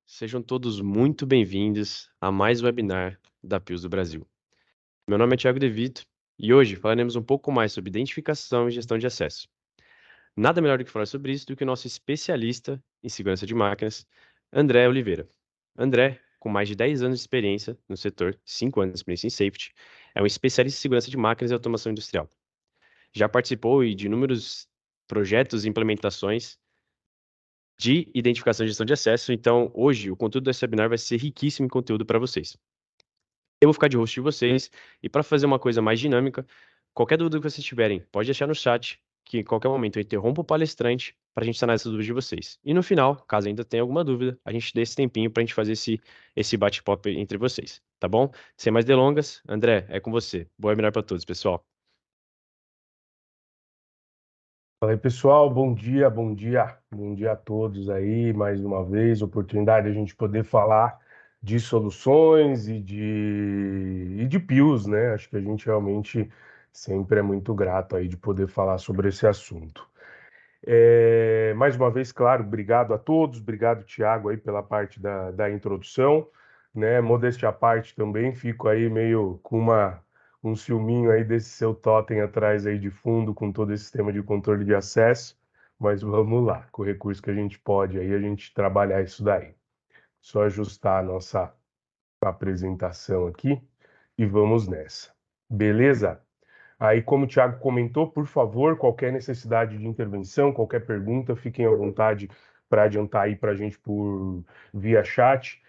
Sejam todos muito bem-vindos a mais um webinar da Pius do Brasil. Meu nome é Thiago De Vito e hoje falaremos um pouco mais sobre identificação e gestão de acesso. Nada melhor do que falar sobre isso do que o nosso especialista em segurança de máquinas, André Oliveira. André, com mais de 10 anos de experiência no setor, 5 anos de experiência em safety, é um especialista em segurança de máquinas e automação industrial. Já participou de inúmeros projetos e implementações de identificação e gestão de acesso. Então, hoje, o conteúdo desse webinar vai ser riquíssimo em conteúdo para vocês. Eu vou ficar de host de vocês, e para fazer uma coisa mais dinâmica, qualquer dúvida que vocês tiverem, pode deixar no chat, que em qualquer momento eu interrompo o palestrante para a gente sanar essas dúvidas de vocês. E no final, caso ainda tenha alguma dúvida, a gente dê esse tempinho para a gente fazer esse bate-papo entre vocês, tá bom? Sem mais delongas, André, é com você. Boa webinar para todos, pessoal. Fala aí, pessoal, bom dia a todos aí, mais uma vez, oportunidade de a gente poder falar de soluções e de PIUs, né? Acho que a gente realmente sempre é muito grato aí de poder falar sobre esse assunto. Mais uma vez, claro, obrigado a todos, obrigado, Thiago, aí pela parte da introdução, né? Modéstia à parte também, fico aí meio com um ciúminho aí desse seu totem atrás aí de fundo, com todo esse sistema de controle de acesso, mas vamos lá, com o recurso que a gente pode aí, a gente trabalhar isso daí. Só ajustar a nossa apresentação aqui e vamos nessa. Beleza? Aí, como o Thiago comentou, por favor, qualquer necessidade de intervenção, qualquer pergunta, fiquem à vontade para adiantar aí para a gente por via chat.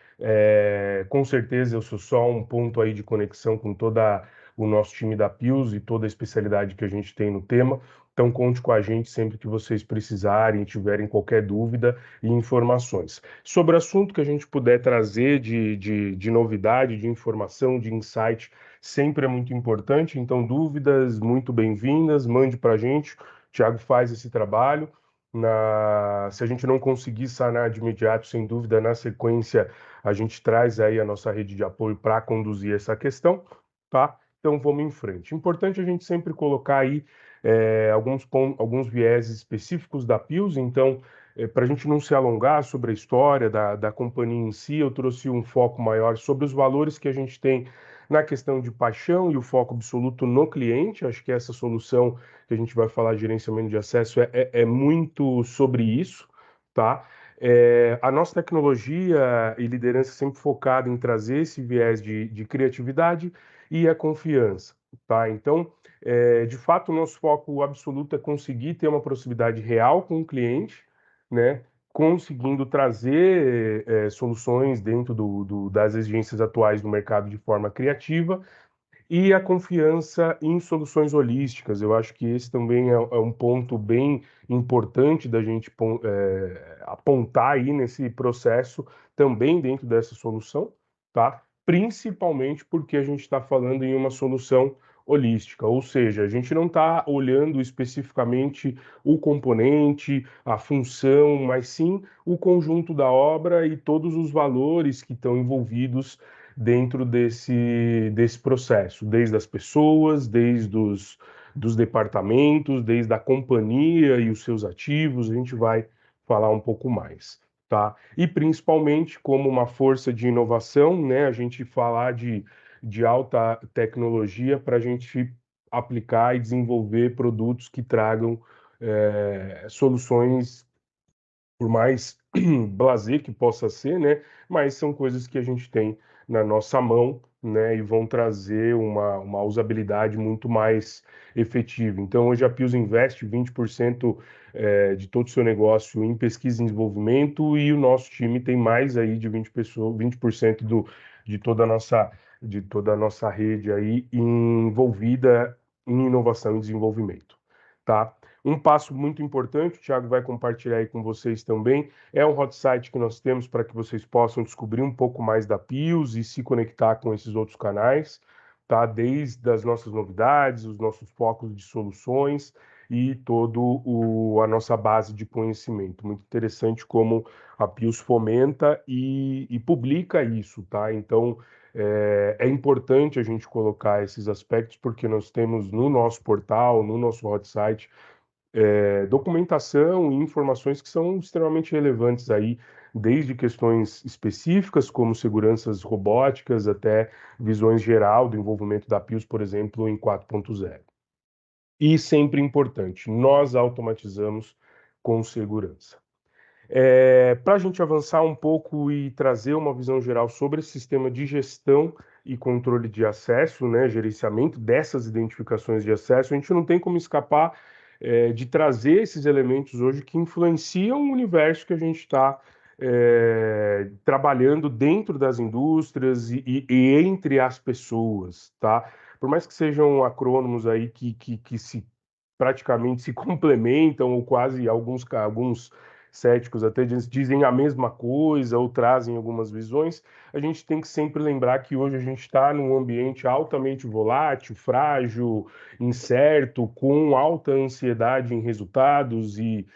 Com certeza eu sou só um ponto aí de conexão com toda o nosso time da Pius e toda a especialidade que a gente tem no tema. Então conte com a gente sempre que vocês precisarem, tiverem qualquer dúvida e informações. Sobre o assunto que a gente puder trazer de novidade, de informação, de insight, sempre é muito importante, então dúvidas muito bem-vindas, mande para a gente, o Thiago faz esse trabalho. Se a gente não conseguir sanar de imediato, sem dúvida, na sequência, a gente traz aí a nossa rede de apoio para conduzir essa questão, tá? Então vamos em frente. Importante a gente sempre colocar aí alguns vieses específicos da Pius, então, para a gente não se alongar sobre a história da companhia em si, eu trouxe um foco maior sobre os valores que a gente tem na questão de paixão e o foco absoluto no cliente. Acho que essa solução que a gente vai falar de gerenciamento de acesso é muito sobre isso, tá? A nossa tecnologia e liderança sempre focada em trazer esse viés de criatividade e a confiança, tá? Então, de fato, o nosso foco absoluto é conseguir ter uma proximidade real com o cliente, né? Conseguindo trazer soluções dentro das exigências atuais do mercado de forma criativa e a confiança em soluções holísticas. Eu acho que esse também é um ponto bem importante da gente apontar aí nesse processo, também dentro dessa solução, tá? Principalmente porque a gente está falando em uma solução holística, ou seja, a gente não está olhando especificamente o componente, a função, mas sim o conjunto da obra e todos os valores que estão envolvidos dentro desse processo, desde as pessoas, desde dos departamentos, desde a companhia e os seus ativos, a gente vai falar um pouco mais, tá? E principalmente como uma força de inovação, né? A gente falar de alta tecnologia para a gente aplicar e desenvolver produtos que tragam soluções, por mais blasé que possa ser, né? Mas são coisas que a gente tem na nossa mão, né? E vão trazer uma usabilidade muito mais efetiva. Então, hoje a Pius investe 20% de todo o seu negócio em pesquisa e desenvolvimento e o nosso time tem mais aí de 20% de toda a nossa rede aí envolvida em inovação e desenvolvimento, tá? Um passo muito importante, o Thiago vai compartilhar aí com vocês também, é um hot site que nós temos para que vocês possam descobrir um pouco mais da Pius e se conectar com esses outros canais, tá? Desde as nossas novidades, os nossos focos de soluções e a nossa base de conhecimento. Muito interessante como a Pius fomenta e publica isso, tá? Então, é importante a gente colocar esses aspectos porque nós temos no nosso portal, no nosso hot site, documentação e informações que são extremamente relevantes aí, desde questões específicas, como seguranças robóticas, até visões geral do envolvimento da Pius, por exemplo, em 4.0. E sempre importante, nós automatizamos com segurança. Para a gente avançar um pouco e trazer uma visão geral sobre esse sistema de gestão e controle de acesso, né, gerenciamento dessas identificações de acesso, a gente não tem como escapar de trazer esses elementos hoje que influenciam o universo que a gente está trabalhando dentro das indústrias e entre as pessoas, tá? Por mais que sejam acrônimos aí que se praticamente se complementam, ou quase alguns céticos até dizem a mesma coisa ou trazem algumas visões, a gente tem que sempre lembrar que hoje a gente está num ambiente altamente volátil, frágil, incerto, com alta ansiedade em resultados e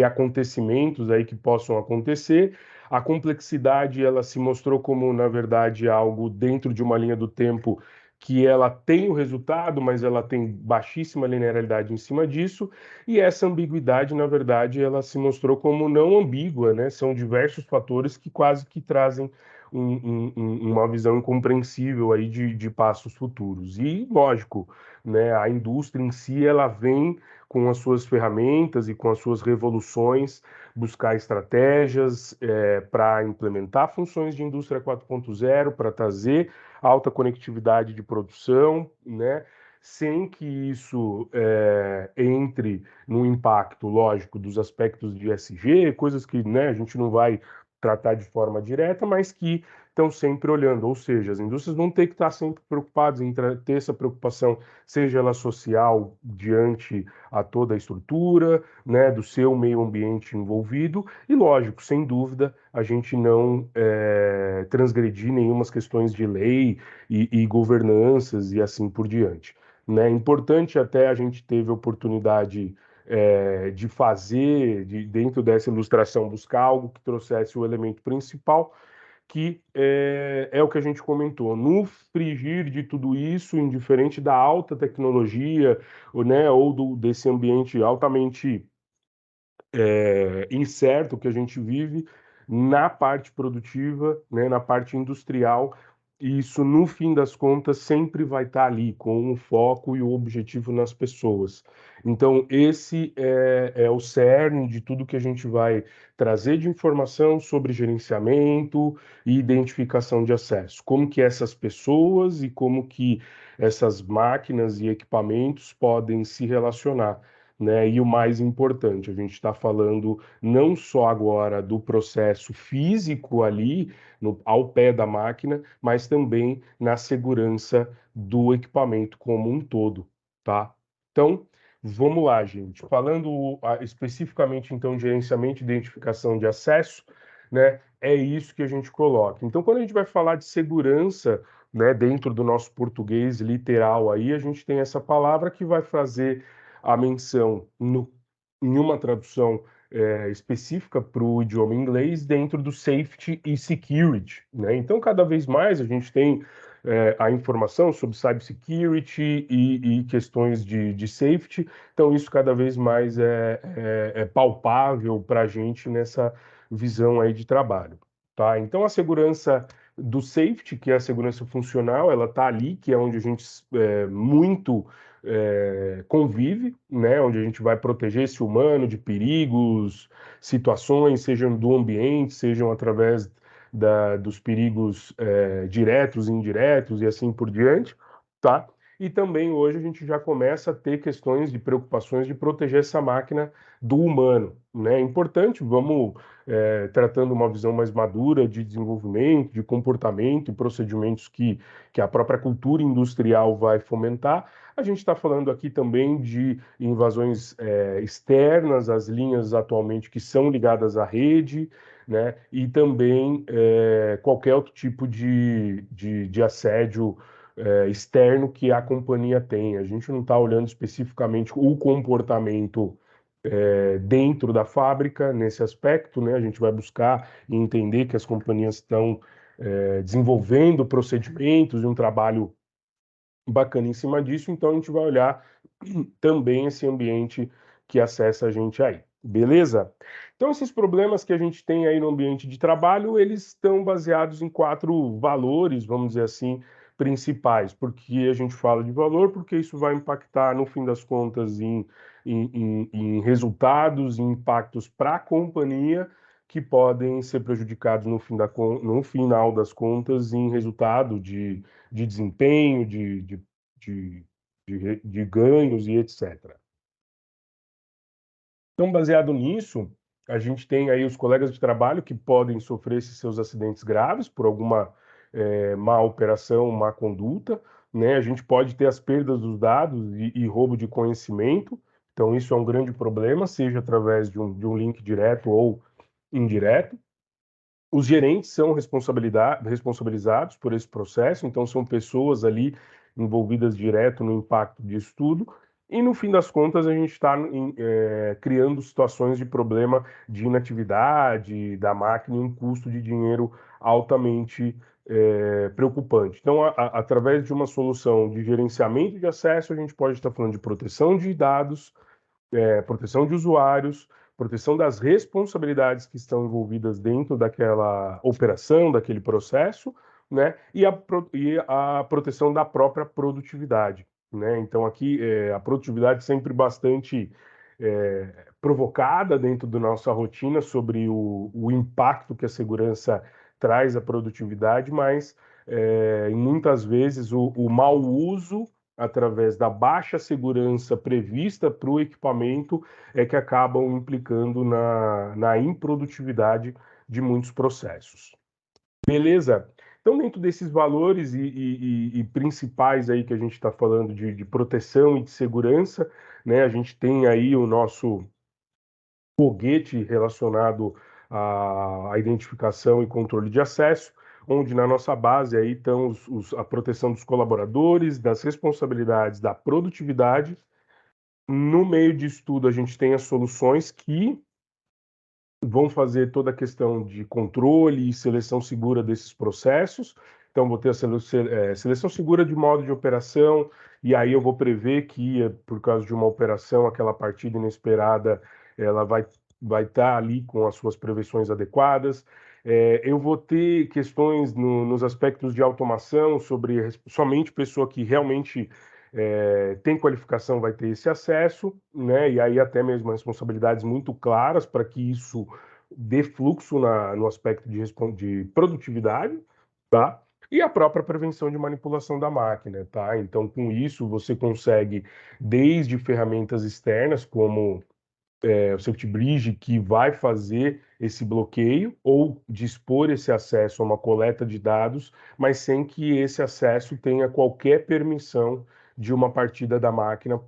acontecimentos aí que possam acontecer. A complexidade ela se mostrou como, na verdade, algo dentro de uma linha do tempo que ela tem o resultado, mas ela tem baixíssima linearidade em cima disso, e essa ambiguidade, na verdade, ela se mostrou como não ambígua, né? São diversos fatores que quase que trazem uma visão incompreensível aí de passos futuros. E, lógico, né, a indústria em si, ela vem com as suas ferramentas e com as suas revoluções, buscar estratégias para implementar funções de indústria 4.0, para trazer alta conectividade de produção, né? Sem que isso entre no impacto, lógico, dos aspectos de ESG, coisas que, né, a gente não vai tratar de forma direta, mas que estão sempre olhando. Ou seja, as indústrias vão ter que estar sempre preocupadas em ter essa preocupação, seja ela social, diante a toda a estrutura, né, do seu meio ambiente envolvido, e lógico, sem dúvida, a gente não transgredir nenhumas questões de lei e governanças e assim por diante. Né? Importante até a gente teve a oportunidade de fazer, dentro dessa ilustração, buscar algo que trouxesse o elemento principal, que é o que a gente comentou. No frigir de tudo isso, indiferente da alta tecnologia, né, ou desse ambiente altamente incerto que a gente vive na parte produtiva, né, na parte industrial, e isso, no fim das contas, sempre vai estar ali, com o foco e o objetivo nas pessoas. Então, esse é o cerne de tudo que a gente vai trazer de informação sobre gerenciamento e identificação de acesso. Como que essas pessoas e como que essas máquinas e equipamentos podem se relacionar, né? E o mais importante, a gente está falando não só agora do processo físico ali, ao pé da máquina, mas também na segurança do equipamento como um todo, tá? Então, vamos lá, gente. Falando especificamente, então, de gerenciamento e identificação de acesso, né? É isso que a gente coloca. Então, quando a gente vai falar de segurança, né, dentro do nosso português literal aí, a gente tem essa palavra que vai fazer a menção em uma tradução específica para o idioma inglês dentro do safety e security, né? Então, cada vez mais a gente tem a informação sobre cybersecurity e questões de safety. Então, isso cada vez mais é palpável para a gente nessa visão aí de trabalho, tá? Então, a segurança do safety, que é a segurança funcional, ela está ali, que é onde a gente muito convive, né, onde a gente vai proteger esse humano de perigos, situações, sejam do ambiente, sejam através dos perigos diretos e indiretos e assim por diante, tá? E também hoje a gente já começa a ter questões de preocupações de proteger essa máquina do humano, né? É importante, vamos tratando uma visão mais madura de desenvolvimento, de comportamento e procedimentos que a própria cultura industrial vai fomentar. A gente está falando aqui também de invasões externas às linhas atualmente que são ligadas à rede, né? E também qualquer outro tipo de assédio externo que a companhia tem. A gente não está olhando especificamente o comportamento dentro da fábrica nesse aspecto, né? A gente vai buscar e entender que as companhias estão desenvolvendo procedimentos e um trabalho bacana em cima disso, então a gente vai olhar também esse ambiente que acessa a gente aí, beleza? Então esses problemas que a gente tem aí no ambiente de trabalho, eles estão baseados em 4 valores, vamos dizer assim, principais. Porque a gente fala de valor, porque isso vai impactar, no fim das contas, em resultados, em impactos para a companhia, que podem ser prejudicados no final das contas em resultado de desempenho, de, de ganhos e etc. Então, baseado nisso, a gente tem aí os colegas de trabalho que podem sofrer esses seus acidentes graves por alguma má operação, má conduta, né? A gente pode ter as perdas dos dados e roubo de conhecimento. Então, isso é um grande problema, seja através de um link direto ou indireto. Os gerentes são responsabilizados por esse processo, então são pessoas ali envolvidas direto no impacto disso tudo. E no fim das contas, a gente está criando situações de problema de inatividade da máquina e um custo de dinheiro altamente preocupante. Então, através de uma solução de gerenciamento de acesso, a gente pode estar falando de proteção de dados, proteção de usuários, proteção das responsabilidades que estão envolvidas dentro daquela operação, daquele processo, né? E a proteção da própria produtividade, né? Então aqui a produtividade sempre bastante provocada dentro da nossa rotina sobre o impacto que a segurança traz à produtividade, mas muitas vezes o mau uso através da baixa segurança prevista para o equipamento é que acabam implicando na improdutividade de muitos processos. Beleza? Então, dentro desses valores e principais aí que a gente está falando de proteção e de segurança, né, a gente tem aí o nosso foguete relacionado à identificação e controle de acesso, onde na nossa base aí estão a proteção dos colaboradores, das responsabilidades, da produtividade. No meio disso tudo, a gente tem as soluções que vão fazer toda a questão de controle e seleção segura desses processos. Então, vou ter a seleção segura de modo de operação, e aí eu vou prever que, por causa de uma operação, aquela partida inesperada, ela vai estar ali com as suas prevenções adequadas. Eu vou ter questões nos aspectos de automação, sobre somente pessoa que realmente tem qualificação vai ter esse acesso, né? E aí até mesmo responsabilidades muito claras para que isso dê fluxo no aspecto de produtividade, tá? E a própria prevenção de manipulação da máquina, tá? Então, com isso, você consegue, desde ferramentas externas, como o Circuit Bridge, que vai fazer esse bloqueio ou dispor esse acesso a uma coleta de dados, mas sem que esse acesso tenha qualquer permissão de uma partida da máquina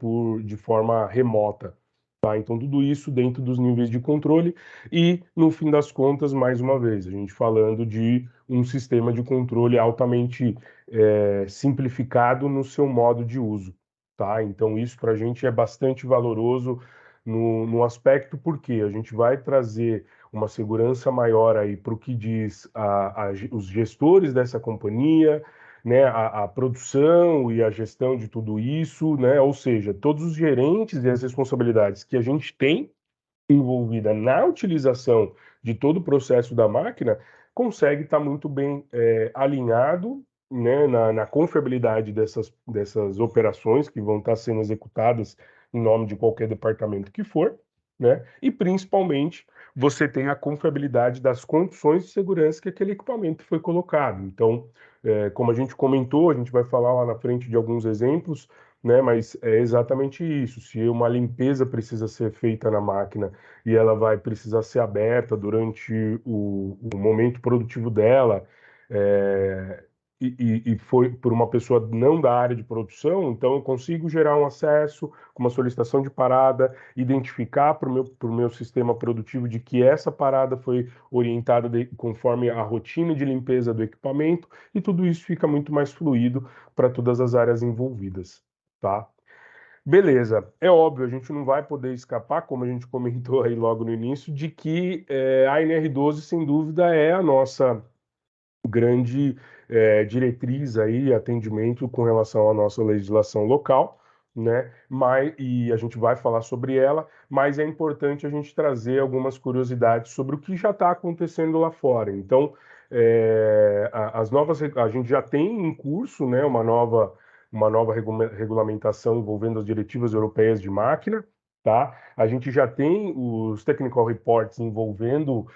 de forma remota. Tá? Então, tudo isso dentro dos níveis de controle e, no fim das contas, mais uma vez, a gente falando de um sistema de controle altamente simplificado no seu modo de uso. Tá? Então, isso para a gente é bastante valoroso no aspecto porque a gente vai trazer uma segurança maior aí para o que diz os gestores dessa companhia, né, a produção e a gestão de tudo isso, né, ou seja, todos os gerentes e as responsabilidades que a gente tem envolvida na utilização de todo o processo da máquina consegue estar muito bem alinhado, né, na confiabilidade dessas operações que vão estar sendo executadas em nome de qualquer departamento que for, né, e principalmente você tem a confiabilidade das condições de segurança que aquele equipamento foi colocado. Então, como a gente comentou, a gente vai falar lá na frente de alguns exemplos, né? Mas é exatamente isso. Se uma limpeza precisa ser feita na máquina e ela vai precisar ser aberta durante o momento produtivo dela, é, e foi por uma pessoa não da área de produção, então eu consigo gerar um acesso com uma solicitação de parada, identificar para o meu sistema produtivo de que essa parada foi orientada conforme a rotina de limpeza do equipamento, e tudo isso fica muito mais fluido para todas as áreas envolvidas, tá? Beleza, é óbvio, a gente não vai poder escapar, como a gente comentou aí logo no início, de que a NR12, sem dúvida, é a nossa grande diretriz aí, atendimento com relação à nossa legislação local, né? E a gente vai falar sobre ela, mas é importante a gente trazer algumas curiosidades sobre o que já está acontecendo lá fora. Então, a gente já tem em curso, né, uma nova regulamentação envolvendo as diretivas europeias de máquina, tá? A gente já tem os technical reports envolvendo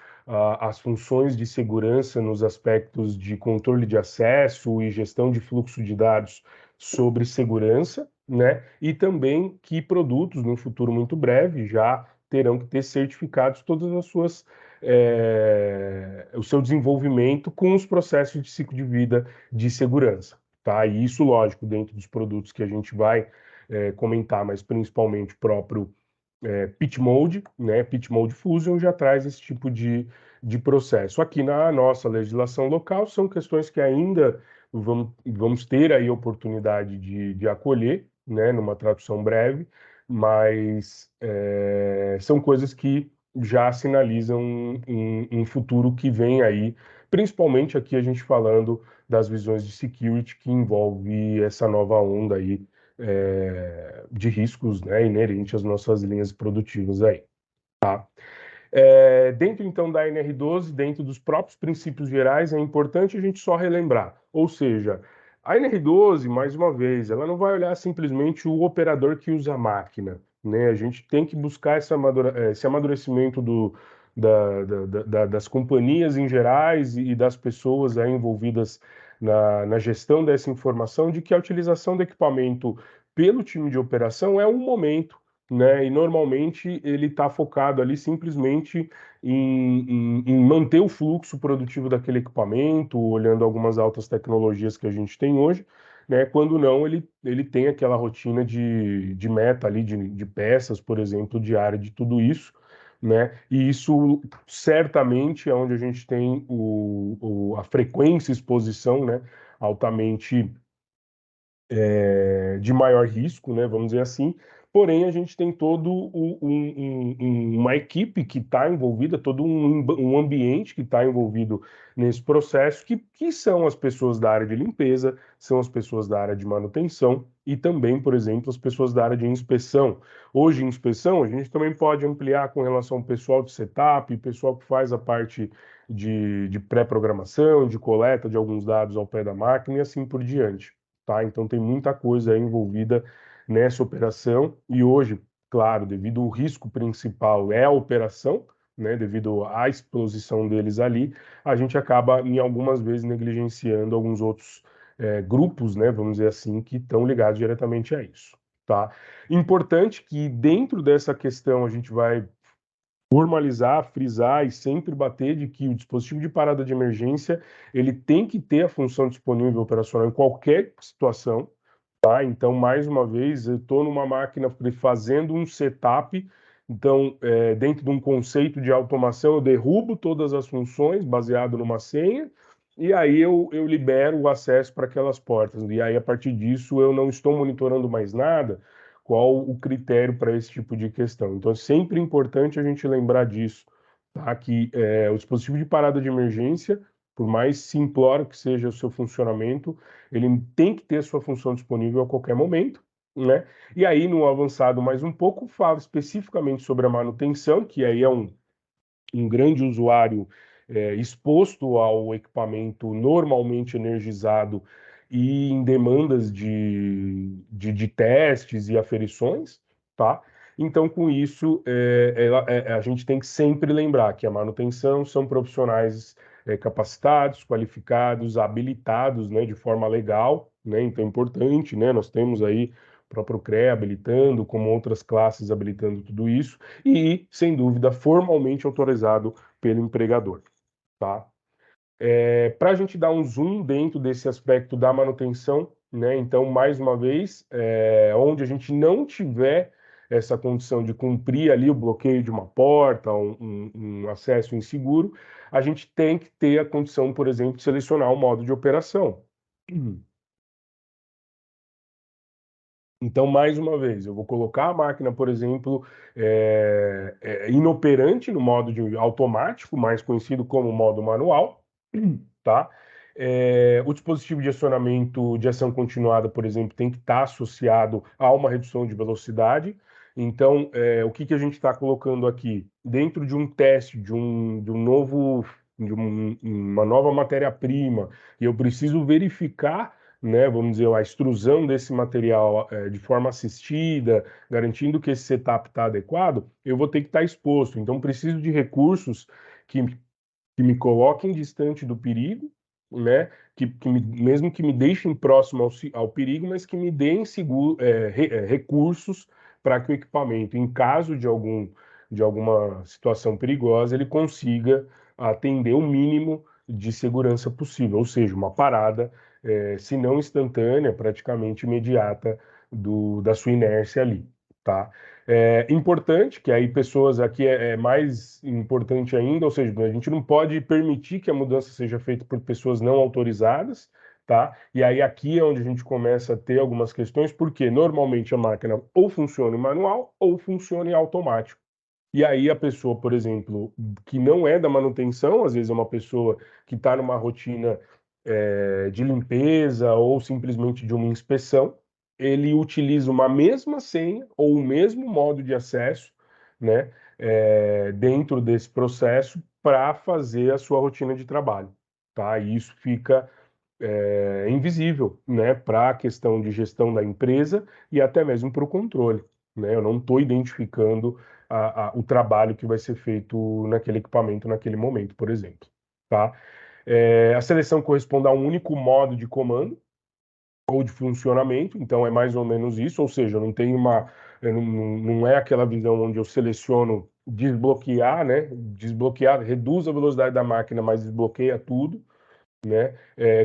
as funções de segurança nos aspectos de controle de acesso e gestão de fluxo de dados sobre segurança, né? E também que produtos, no futuro muito breve, já terão que ter certificados todas as suas o seu desenvolvimento com os processos de ciclo de vida de segurança, tá? E isso, lógico, dentro dos produtos que a gente vai comentar, mas principalmente o próprio Pitch Mode, né? Pitch Mode Fusion já traz esse tipo de processo. Aqui na nossa legislação local, são questões que ainda vamos ter aí oportunidade de acolher, né? Numa tradução breve, mas são coisas que já sinalizam um futuro que vem aí, principalmente aqui a gente falando das visões de security que envolve essa nova onda aí de riscos, né, inerente às nossas linhas produtivas aí. Dentro então da NR12, dentro dos próprios princípios gerais, é importante a gente só relembrar. Ou seja, a NR12, mais uma vez, ela não vai olhar simplesmente o operador que usa a máquina, né? A gente tem que buscar esse amadurecimento das companhias em gerais e das pessoas aí envolvidas na gestão dessa informação, de que a utilização do equipamento pelo time de operação é um momento, né? E normalmente ele está focado ali simplesmente em manter o fluxo produtivo daquele equipamento, olhando algumas altas tecnologias que a gente tem hoje, né? Quando não, ele tem aquela rotina de meta ali, de peças, por exemplo, diária de tudo isso, né? E isso certamente é onde a gente tem a frequência e exposição, né? Altamente de maior risco, né, vamos dizer assim. Porém, a gente tem todo uma equipe que está envolvida, todo um ambiente que está envolvido nesse processo, que são as pessoas da área de limpeza, são as pessoas da área de manutenção e também, por exemplo, as pessoas da área de inspeção. Hoje, em inspeção, a gente também pode ampliar com relação ao pessoal de setup, pessoal que faz a parte de pré-programação, de coleta de alguns dados ao pé da máquina e assim por diante. Tá? Então tem muita coisa aí envolvida nessa operação e hoje, claro, devido ao risco principal é a operação, né, devido à exposição deles ali, a gente acaba em algumas vezes negligenciando alguns outros grupos, né, vamos dizer assim, que estão ligados diretamente a isso, tá? Importante que dentro dessa questão a gente vai formalizar, frisar e sempre bater de que o dispositivo de parada de emergência ele tem que ter a função disponível operacional em qualquer situação, tá? Então, mais uma vez, eu estou numa máquina fazendo um setup, então, dentro de um conceito de automação, eu derrubo todas as funções baseado numa senha, e aí eu libero o acesso para aquelas portas. E aí, a partir disso, eu não estou monitorando mais nada, qual o critério para esse tipo de questão. Então, é sempre importante a gente lembrar disso, tá? Que o dispositivo de parada de emergência, por mais simplório que seja o seu funcionamento, ele tem que ter sua função disponível a qualquer momento, né? E aí, no avançado mais um pouco, fala especificamente sobre a manutenção, que aí é um grande usuário exposto ao equipamento normalmente energizado e em demandas de testes e aferições, tá? Então, com isso, a gente tem que sempre lembrar que a manutenção são profissionais capacitados, qualificados, habilitados, né, de forma legal, né? Então, é importante, né? Nós temos aí o próprio CREA habilitando, como outras classes habilitando tudo isso, e, sem dúvida, formalmente autorizado pelo empregador, tá? Para a gente dar um zoom dentro desse aspecto da manutenção, né? Então, mais uma vez, onde a gente não tiver essa condição de cumprir ali o bloqueio de uma porta, um acesso inseguro, a gente tem que ter a condição, por exemplo, de selecionar o modo de operação. Então, mais uma vez, eu vou colocar a máquina, por exemplo, inoperante no modo de automático, mais conhecido como modo manual, tá? O dispositivo de acionamento de ação continuada, por exemplo, tem que estar associado a uma redução de velocidade. Então, o que a gente está colocando aqui? Dentro de um teste, uma nova matéria-prima, e eu preciso verificar, né, vamos dizer, a extrusão desse material de forma assistida, garantindo que esse setup está adequado, eu vou ter que estar exposto. Então, preciso de recursos que me coloquem distante do perigo, né? Mesmo que me deixem próximo ao perigo, mas que me deem recursos para que o equipamento, em caso de alguma situação perigosa, ele consiga atender o mínimo de segurança possível, ou seja, uma parada, se não instantânea, praticamente imediata da sua inércia ali, tá? É importante que aí pessoas aqui é mais importante ainda, ou seja, a gente não pode permitir que a mudança seja feita por pessoas não autorizadas, tá? E aí aqui é onde a gente começa a ter algumas questões, porque normalmente a máquina ou funciona em manual ou funciona em automático. E aí a pessoa, por exemplo, que não é da manutenção, às vezes é uma pessoa que está numa rotina de limpeza ou simplesmente de uma inspeção, ele utiliza uma mesma senha ou o mesmo modo de acesso, né, dentro desse processo para fazer a sua rotina de trabalho, tá? E isso fica invisível, né, para a questão de gestão da empresa e até mesmo para o controle, né? Eu não estou identificando o trabalho que vai ser feito naquele equipamento naquele momento, por exemplo, tá? A seleção corresponde a um único modo de comando ou de funcionamento, então é mais ou menos isso, ou seja, eu não tenho não é aquela visão onde eu seleciono desbloquear, né? Desbloquear, reduz a velocidade da máquina, mas desbloqueia tudo, né?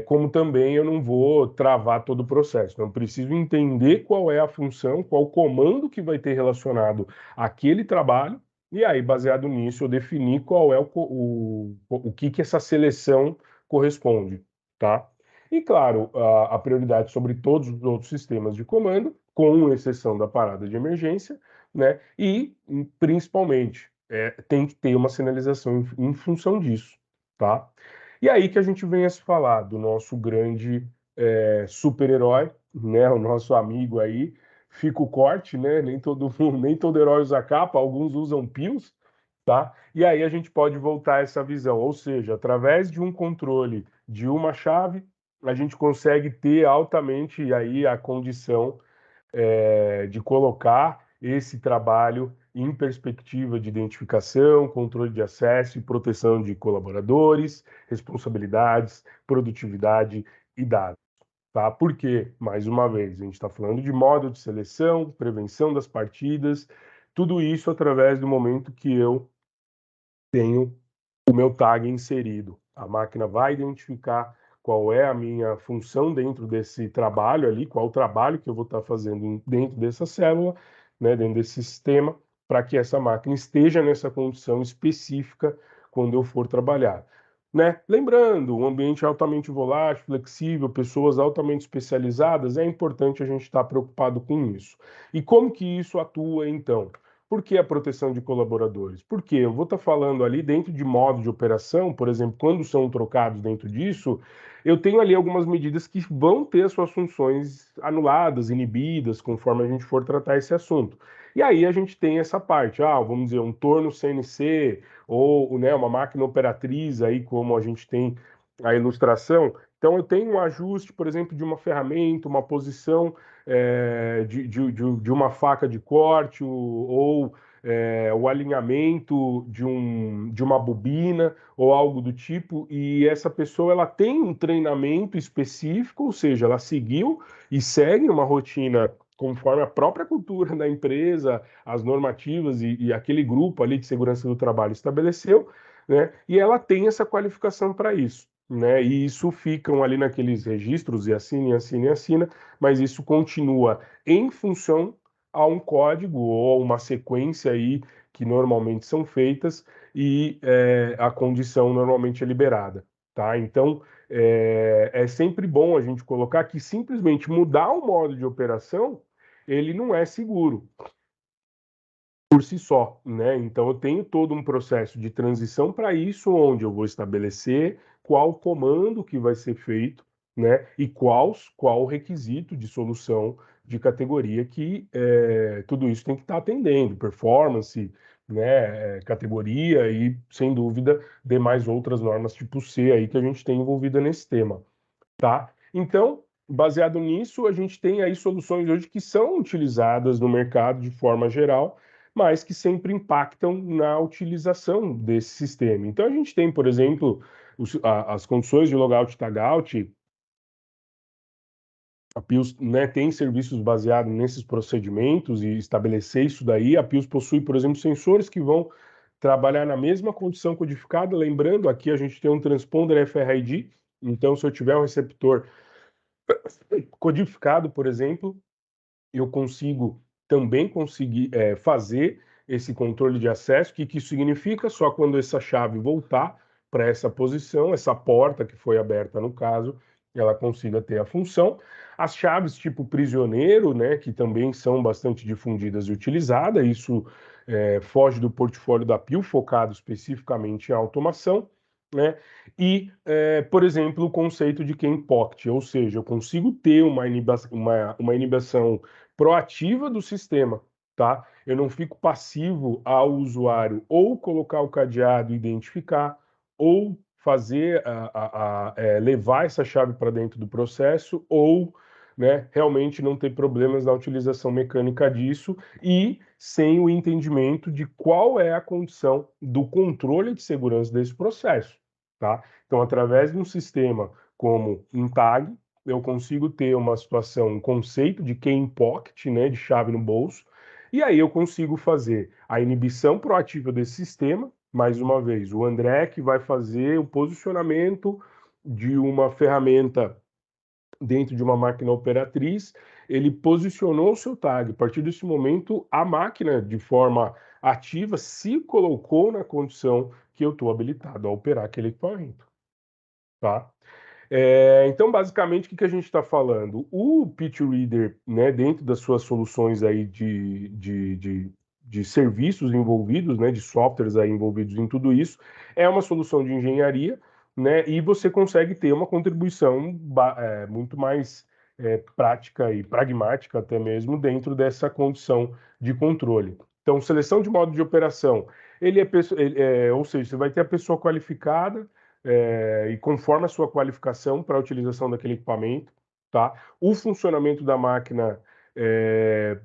Como também eu não vou travar todo o processo. Então, eu preciso entender qual é a função, qual o comando que vai ter relacionado àquele trabalho, e aí, baseado nisso, eu definir qual é o que essa seleção corresponde, tá? E, claro, a prioridade sobre todos os outros sistemas de comando, com exceção da parada de emergência, né? E, principalmente, tem que ter uma sinalização em função disso, tá? E aí que a gente vem a se falar do nosso grande super-herói, né? O nosso amigo aí, fica o corte, né? Nem todo herói usa capa, alguns usam pios, tá? E aí a gente pode voltar a essa visão, ou seja, através de um controle de uma chave, a gente consegue ter altamente aí a condição de colocar esse trabalho em perspectiva de identificação, controle de acesso e proteção de colaboradores, responsabilidades, produtividade e dados. Tá? Porque, mais uma vez, a gente está falando de modo de seleção, prevenção das partidas, tudo isso através do momento que eu tenho o meu tag inserido. A máquina vai identificar qual é a minha função dentro desse trabalho ali, qual o trabalho que eu vou estar fazendo dentro dessa célula, né, dentro desse sistema, para que essa máquina esteja nessa condição específica quando eu for trabalhar. Né? Lembrando, um ambiente altamente volátil, flexível, pessoas altamente especializadas, é importante a gente estar preocupado com isso. E como que isso atua, então? Por que a proteção de colaboradores? Porque eu vou estar falando ali dentro de modo de operação, por exemplo, quando são trocados dentro disso, eu tenho ali algumas medidas que vão ter suas funções anuladas, inibidas, conforme a gente for tratar esse assunto. E aí a gente tem essa parte, vamos dizer, um torno CNC ou, né, uma máquina operatriz aí, como a gente tem a ilustração. Então eu tenho um ajuste, por exemplo, de uma ferramenta, uma posição de uma faca de corte ou o alinhamento de uma bobina ou algo do tipo, e essa pessoa ela tem um treinamento específico, ou seja, ela seguiu e segue uma rotina conforme a própria cultura da empresa, as normativas e aquele grupo ali de segurança do trabalho estabeleceu, né? E ela tem essa qualificação para isso. Né? E isso ficam ali naqueles registros e assina, assina e assina, mas isso continua em função a um código ou a uma sequência aí que normalmente são feitas e a condição normalmente é liberada, tá? Então é sempre bom a gente colocar que simplesmente mudar o modo de operação ele não é seguro por si só, né? Então eu tenho todo um processo de transição para isso, onde eu vou estabelecer qual comando que vai ser feito, né? E qual o requisito de solução de categoria que tudo isso tem que estar atendendo, performance, né, categoria e, sem dúvida, demais outras normas tipo C aí que a gente tem envolvida nesse tema, tá? Então, baseado nisso, a gente tem aí soluções hoje que são utilizadas no mercado de forma geral, mas que sempre impactam na utilização desse sistema. Então, a gente tem, por exemplo, as condições de logout e tagout. A Pius, né, tem serviços baseados nesses procedimentos e estabelecer isso daí. A Pius possui, por exemplo, sensores que vão trabalhar na mesma condição codificada. Lembrando, aqui a gente tem um transponder FRID, então se eu tiver um receptor codificado, por exemplo, eu consigo também conseguir fazer esse controle de acesso. O que isso significa? Só quando essa chave voltar para essa posição, essa porta que foi aberta no caso, ela consiga ter a função. As chaves tipo prisioneiro, né, que também são bastante difundidas e utilizadas, isso foge do portfólio da Pio, focado especificamente em automação, né? E, por exemplo, o conceito de Key Pocket, ou seja, eu consigo ter uma inibição proativa do sistema, tá? Eu não fico passivo ao usuário ou colocar o cadeado e identificar, ou fazer levar essa chave para dentro do processo, ou, né, realmente não ter problemas na utilização mecânica disso e sem o entendimento de qual é a condição do controle de segurança desse processo, tá? Então, através de um sistema como um tag, eu consigo ter uma situação, um conceito de key in pocket, né, de chave no bolso, e aí eu consigo fazer a inibição proativa desse sistema. Mais uma vez, o André que vai fazer o posicionamento de uma ferramenta dentro de uma máquina operatriz, ele posicionou o seu tag. A partir desse momento, a máquina, de forma ativa, se colocou na condição que eu estou habilitado a operar aquele equipamento, tá? Então, basicamente, o que a gente está falando? O Pitch Reader, né, dentro das suas soluções aí de serviços envolvidos, né, de softwares aí envolvidos em tudo isso, é uma solução de engenharia, né, e você consegue ter uma contribuição muito mais prática e pragmática até mesmo dentro dessa condição de controle. Então, seleção de modo de operação, ou seja, você vai ter a pessoa qualificada e conforme a sua qualificação para a utilização daquele equipamento, tá? O funcionamento da máquina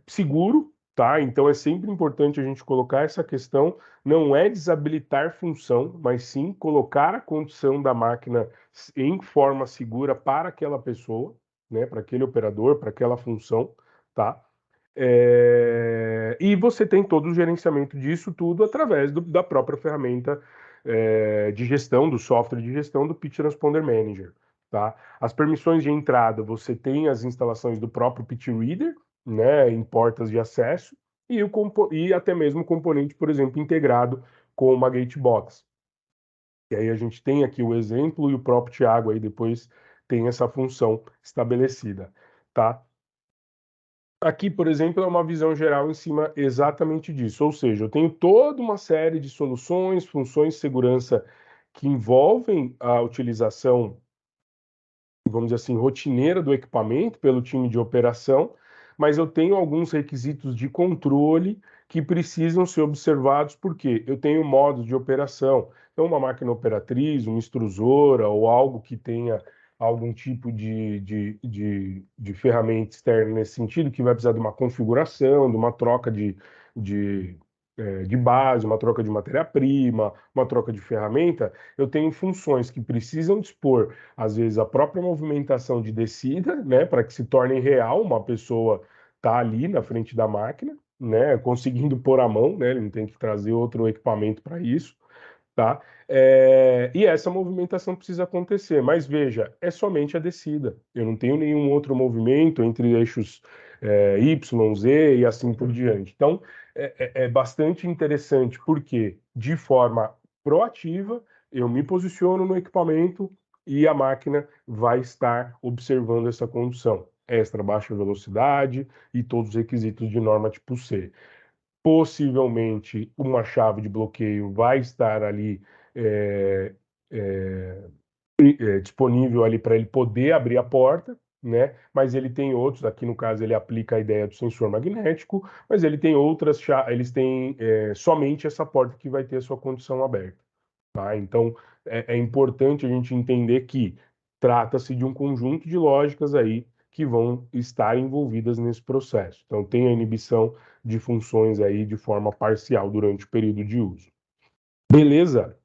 seguro, tá? Então é sempre importante a gente colocar essa questão, não é desabilitar função, mas sim colocar a condição da máquina em forma segura para aquela pessoa, né? Para aquele operador, para aquela função, tá? E você tem todo o gerenciamento disso tudo através da própria ferramenta de gestão, do software de gestão do Pitch Transponder Manager, tá? As permissões de entrada, você tem as instalações do próprio Pitch Reader, né, em portas de acesso, e até mesmo o componente, por exemplo, integrado com uma Gatebox. E aí a gente tem aqui o exemplo e o próprio Thiago aí depois tem essa função estabelecida, tá? Aqui, por exemplo, é uma visão geral em cima exatamente disso. Ou seja, eu tenho toda uma série de soluções, funções de segurança que envolvem a utilização, vamos dizer assim, rotineira do equipamento pelo time de operação, mas eu tenho alguns requisitos de controle que precisam ser observados, porque eu tenho modos de operação. Então, uma máquina operatriz, uma extrusora ou algo que tenha algum tipo de ferramenta externa nesse sentido, que vai precisar de uma configuração, de uma troca de, de base, uma troca de matéria-prima, uma troca de ferramenta. Eu tenho funções que precisam dispor às vezes a própria movimentação de descida, né, para que se torne real uma pessoa tá ali na frente da máquina, né, conseguindo pôr a mão, né, ele não tem que trazer outro equipamento para isso, tá? E essa movimentação precisa acontecer, mas veja, é somente a descida. Eu não tenho nenhum outro movimento entre eixos Y, Z e assim por diante. Então, é bastante interessante porque, de forma proativa, eu me posiciono no equipamento e a máquina vai estar observando essa condição. Extra baixa velocidade e todos os requisitos de norma tipo C. Possivelmente uma chave de bloqueio vai estar ali é, é, disponível ali para ele poder abrir a porta, né? Mas ele tem outros, aqui no caso ele aplica a ideia do sensor magnético, mas ele tem outras, eles têm somente essa porta que vai ter a sua condição aberta, tá? Então é importante a gente entender que trata-se de um conjunto de lógicas aí que vão estar envolvidas nesse processo. Então tem a inibição de funções aí de forma parcial durante o período de uso. Beleza?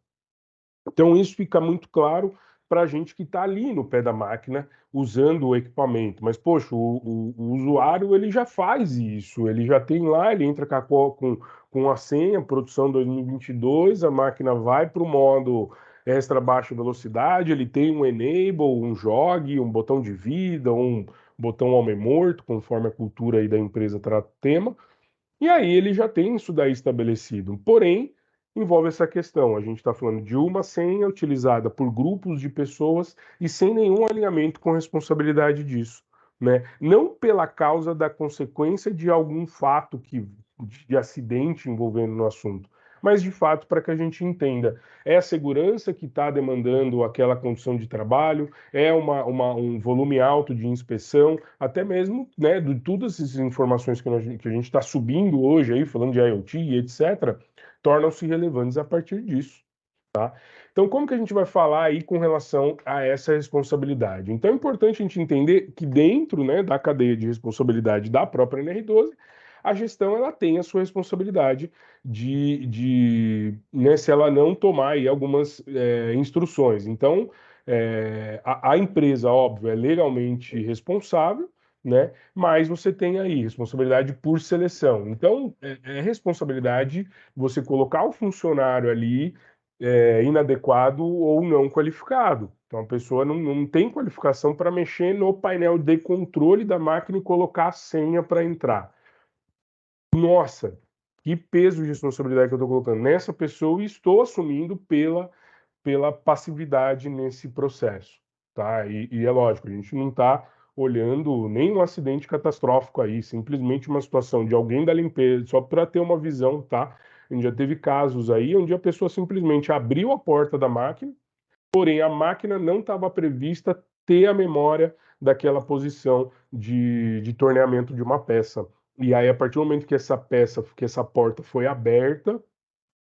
Então, isso fica muito claro para a gente que está ali no pé da máquina usando o equipamento. Mas, poxa, o usuário ele já faz isso, ele já tem lá, ele entra com a senha, produção 2022, a máquina vai para o modo extra baixa velocidade, ele tem um enable, um jog, um botão de vida, um botão homem morto, conforme a cultura aí da empresa trata o tema. E aí ele já tem isso daí estabelecido. Porém, envolve essa questão. A gente está falando de uma senha utilizada por grupos de pessoas e sem nenhum alinhamento com responsabilidade disso, né? Não pela causa da consequência de algum fato de acidente envolvendo no assunto, mas de fato para que a gente entenda. É a segurança que está demandando aquela condição de trabalho, é um volume alto de inspeção, até mesmo, né, de todas essas informações que a gente está subindo hoje aí, falando de IoT e etc., tornam-se relevantes a partir disso. Então, como que a gente vai falar aí com relação a essa responsabilidade? Então, é importante a gente entender que dentro, né, da cadeia de responsabilidade da própria NR12, a gestão ela tem a sua responsabilidade né, se ela não tomar aí algumas instruções. Então, a empresa, óbvio, é legalmente responsável, né? Mas você tem aí responsabilidade por seleção. Então, é responsabilidade você colocar o funcionário ali inadequado ou não qualificado. Então, a pessoa não tem qualificação para mexer no painel de controle da máquina e colocar a senha para entrar. Nossa, que peso de responsabilidade que eu estou colocando nessa pessoa e estou assumindo pela passividade nesse processo, tá? E é lógico, a gente não está olhando nem um acidente catastrófico aí, simplesmente uma situação de alguém da limpeza, só para ter uma visão, tá? A gente já teve casos aí onde a pessoa simplesmente abriu a porta da máquina, porém a máquina não estava prevista ter a memória daquela posição de torneamento de uma peça. E aí, a partir do momento que essa peça, que essa porta foi aberta,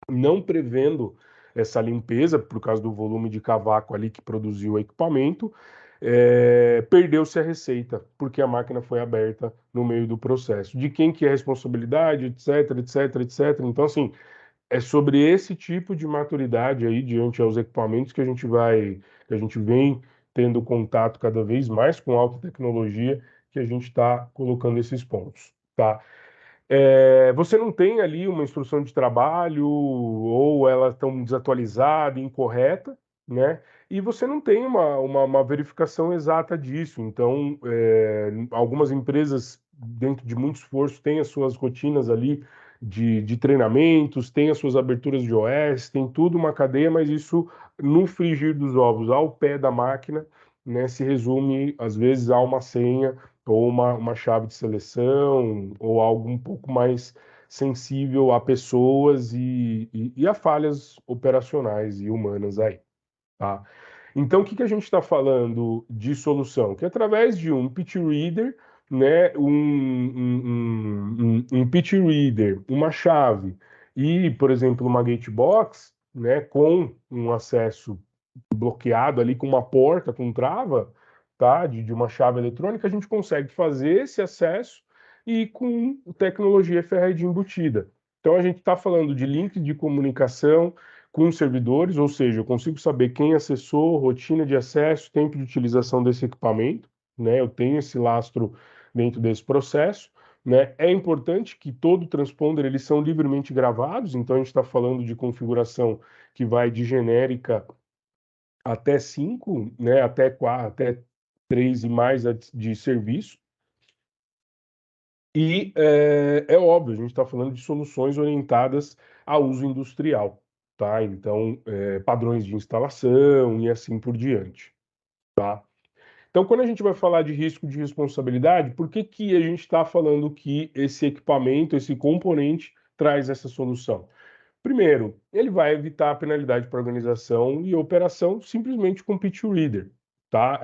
não prevendo essa limpeza, por causa do volume de cavaco ali que produziu o equipamento, perdeu-se a receita, porque a máquina foi aberta no meio do processo. De quem que é a responsabilidade, etc, etc, etc. Então, assim, é sobre esse tipo de maturidade aí diante aos equipamentos que a gente vem tendo contato cada vez mais com alta tecnologia, que a gente está colocando esses pontos, tá? Você não tem ali uma instrução de trabalho ou ela tão desatualizada, incorreta, né? E você não tem uma verificação exata disso. Então, algumas empresas, dentro de muito esforço, têm as suas rotinas ali de treinamentos, têm as suas aberturas de OS, tem tudo uma cadeia, mas isso, no frigir dos ovos, ao pé da máquina, né, se resume, às vezes, a uma senha ou uma chave de seleção, ou algo um pouco mais sensível a pessoas e a falhas operacionais e humanas aí, tá? Então, o que que a gente está falando de solução? Que através de um pitch reader, né, um pitch reader, uma chave e, por exemplo, uma gatebox, né, com um acesso bloqueado ali com uma porta, com trava, tá? De uma chave eletrônica, a gente consegue fazer esse acesso e com tecnologia ferrada embutida. Então a gente está falando de link de comunicação com servidores, ou seja, eu consigo saber quem acessou, rotina de acesso, tempo de utilização desse equipamento, né? Eu tenho esse lastro dentro desse processo. Né? É importante que todo transponder eles são livremente gravados, então a gente está falando de configuração que vai de genérica até 5, né, até 4, até 3 e mais de serviço. E é óbvio, a gente está falando de soluções orientadas a uso industrial, tá? Então, padrões de instalação e assim por diante, tá? Então, quando a gente vai falar de risco de responsabilidade, por que que a gente está falando que esse equipamento, esse componente, traz essa solução? Primeiro, ele vai evitar a penalidade para organização e operação simplesmente com Pitch Reader, tá?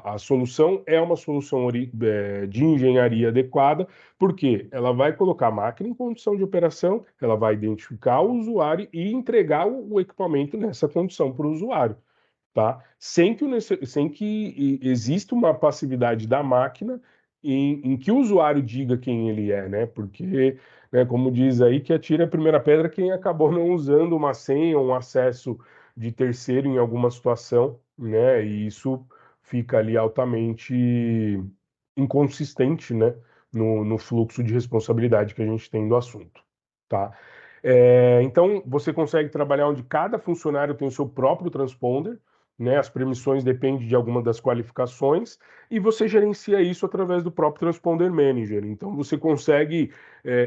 A solução é uma solução de engenharia adequada, porque ela vai colocar a máquina em condição de operação, ela vai identificar o usuário e entregar o equipamento nessa condição para o usuário, tá? Sem que exista uma passividade da máquina em que o usuário diga quem ele é, né? Porque, né, como diz aí, que atira a primeira pedra quem acabou não usando uma senha ou um acesso de terceiro em alguma situação, né? E isso fica ali altamente inconsistente, né? No fluxo de responsabilidade que a gente tem do assunto, tá? Então, você consegue trabalhar onde cada funcionário tem o seu próprio transponder, né? As permissões dependem de alguma das qualificações e você gerencia isso através do próprio Transponder Manager. Então, você consegue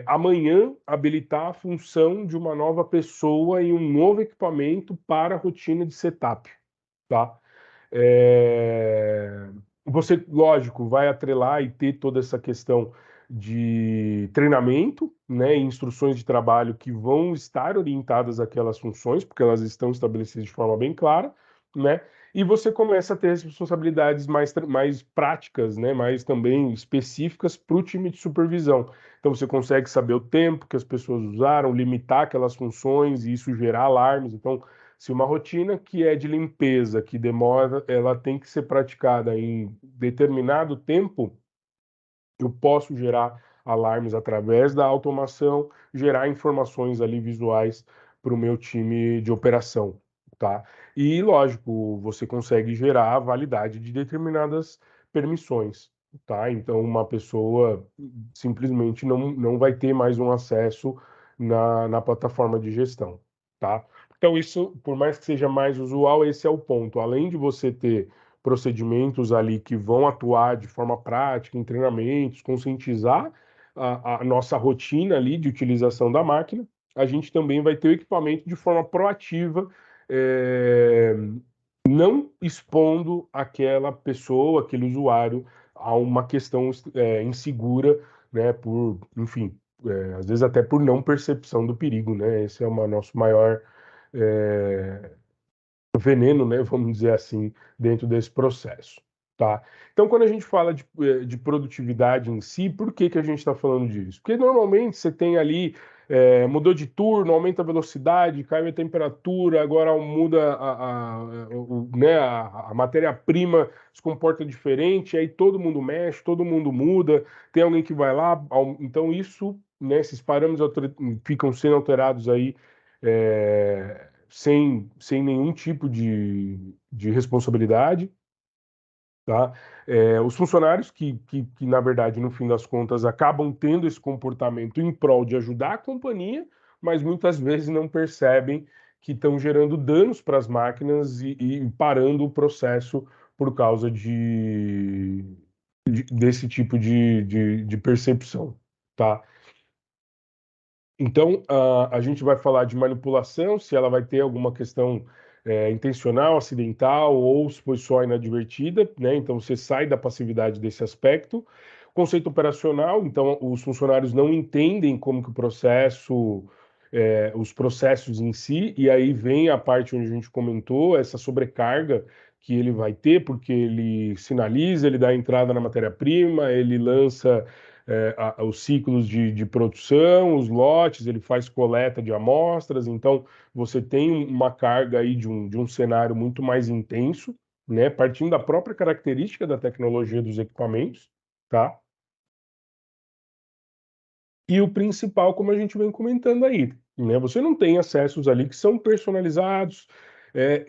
amanhã habilitar a função de uma nova pessoa em um novo equipamento para a rotina de setup, tá? É, Você, lógico, vai atrelar e ter toda essa questão de treinamento, né, e instruções de trabalho que vão estar orientadas àquelas funções, porque elas estão estabelecidas de forma bem clara, né? E você começa a ter responsabilidades mais práticas, né, mais também específicas para o time de supervisão. Então você consegue saber o tempo que as pessoas usaram, limitar aquelas funções e isso gerar alarmes. Então, se uma rotina que é de limpeza, que demora, ela tem que ser praticada em determinado tempo, eu posso gerar alarmes através da automação, gerar informações ali visuais para o meu time de operação, tá? E, lógico, você consegue gerar a validade de determinadas permissões, tá? Então, uma pessoa simplesmente não vai ter mais um acesso na plataforma de gestão, tá? Então, isso, por mais que seja mais usual, esse é o ponto. Além de você ter procedimentos ali que vão atuar de forma prática, em treinamentos, conscientizar a nossa rotina ali de utilização da máquina, a gente também vai ter o equipamento de forma proativa, é, não expondo aquela pessoa, aquele usuário a uma questão insegura, né, por, enfim, às vezes até por não percepção do perigo, né, esse é o nosso maior é, veneno, né, vamos dizer assim, dentro desse processo, tá? Então, quando a gente fala de produtividade em si, por que que a gente está falando disso? Porque normalmente você tem ali, mudou de turno, aumenta a velocidade, cai a temperatura, agora muda né, a matéria-prima se comporta diferente, aí todo mundo mexe, todo mundo muda, tem alguém que vai lá, então isso, né, esses parâmetros ficam sendo alterados aí, sem nenhum tipo de responsabilidade, tá? Os funcionários que, na verdade, no fim das contas, acabam tendo esse comportamento em prol de ajudar a companhia, mas muitas vezes não percebem que estão gerando danos para as máquinas e parando o processo por causa desse tipo de percepção, tá? Então, a gente vai falar de manipulação, se ela vai ter alguma questão intencional, acidental ou se foi só inadvertida, né? Então, você sai da passividade desse aspecto. Conceito operacional, então, os funcionários não entendem como que o processo, os processos em si, e aí vem a parte onde a gente comentou, essa sobrecarga que ele vai ter, porque ele sinaliza, ele dá entrada na matéria-prima, ele lança os ciclos de produção, os lotes, ele faz coleta de amostras, então você tem uma carga aí de um cenário muito mais intenso, né, partindo da própria característica da tecnologia dos equipamentos, tá? E o principal, como a gente vem comentando aí, né, você não tem acessos ali que são personalizados é,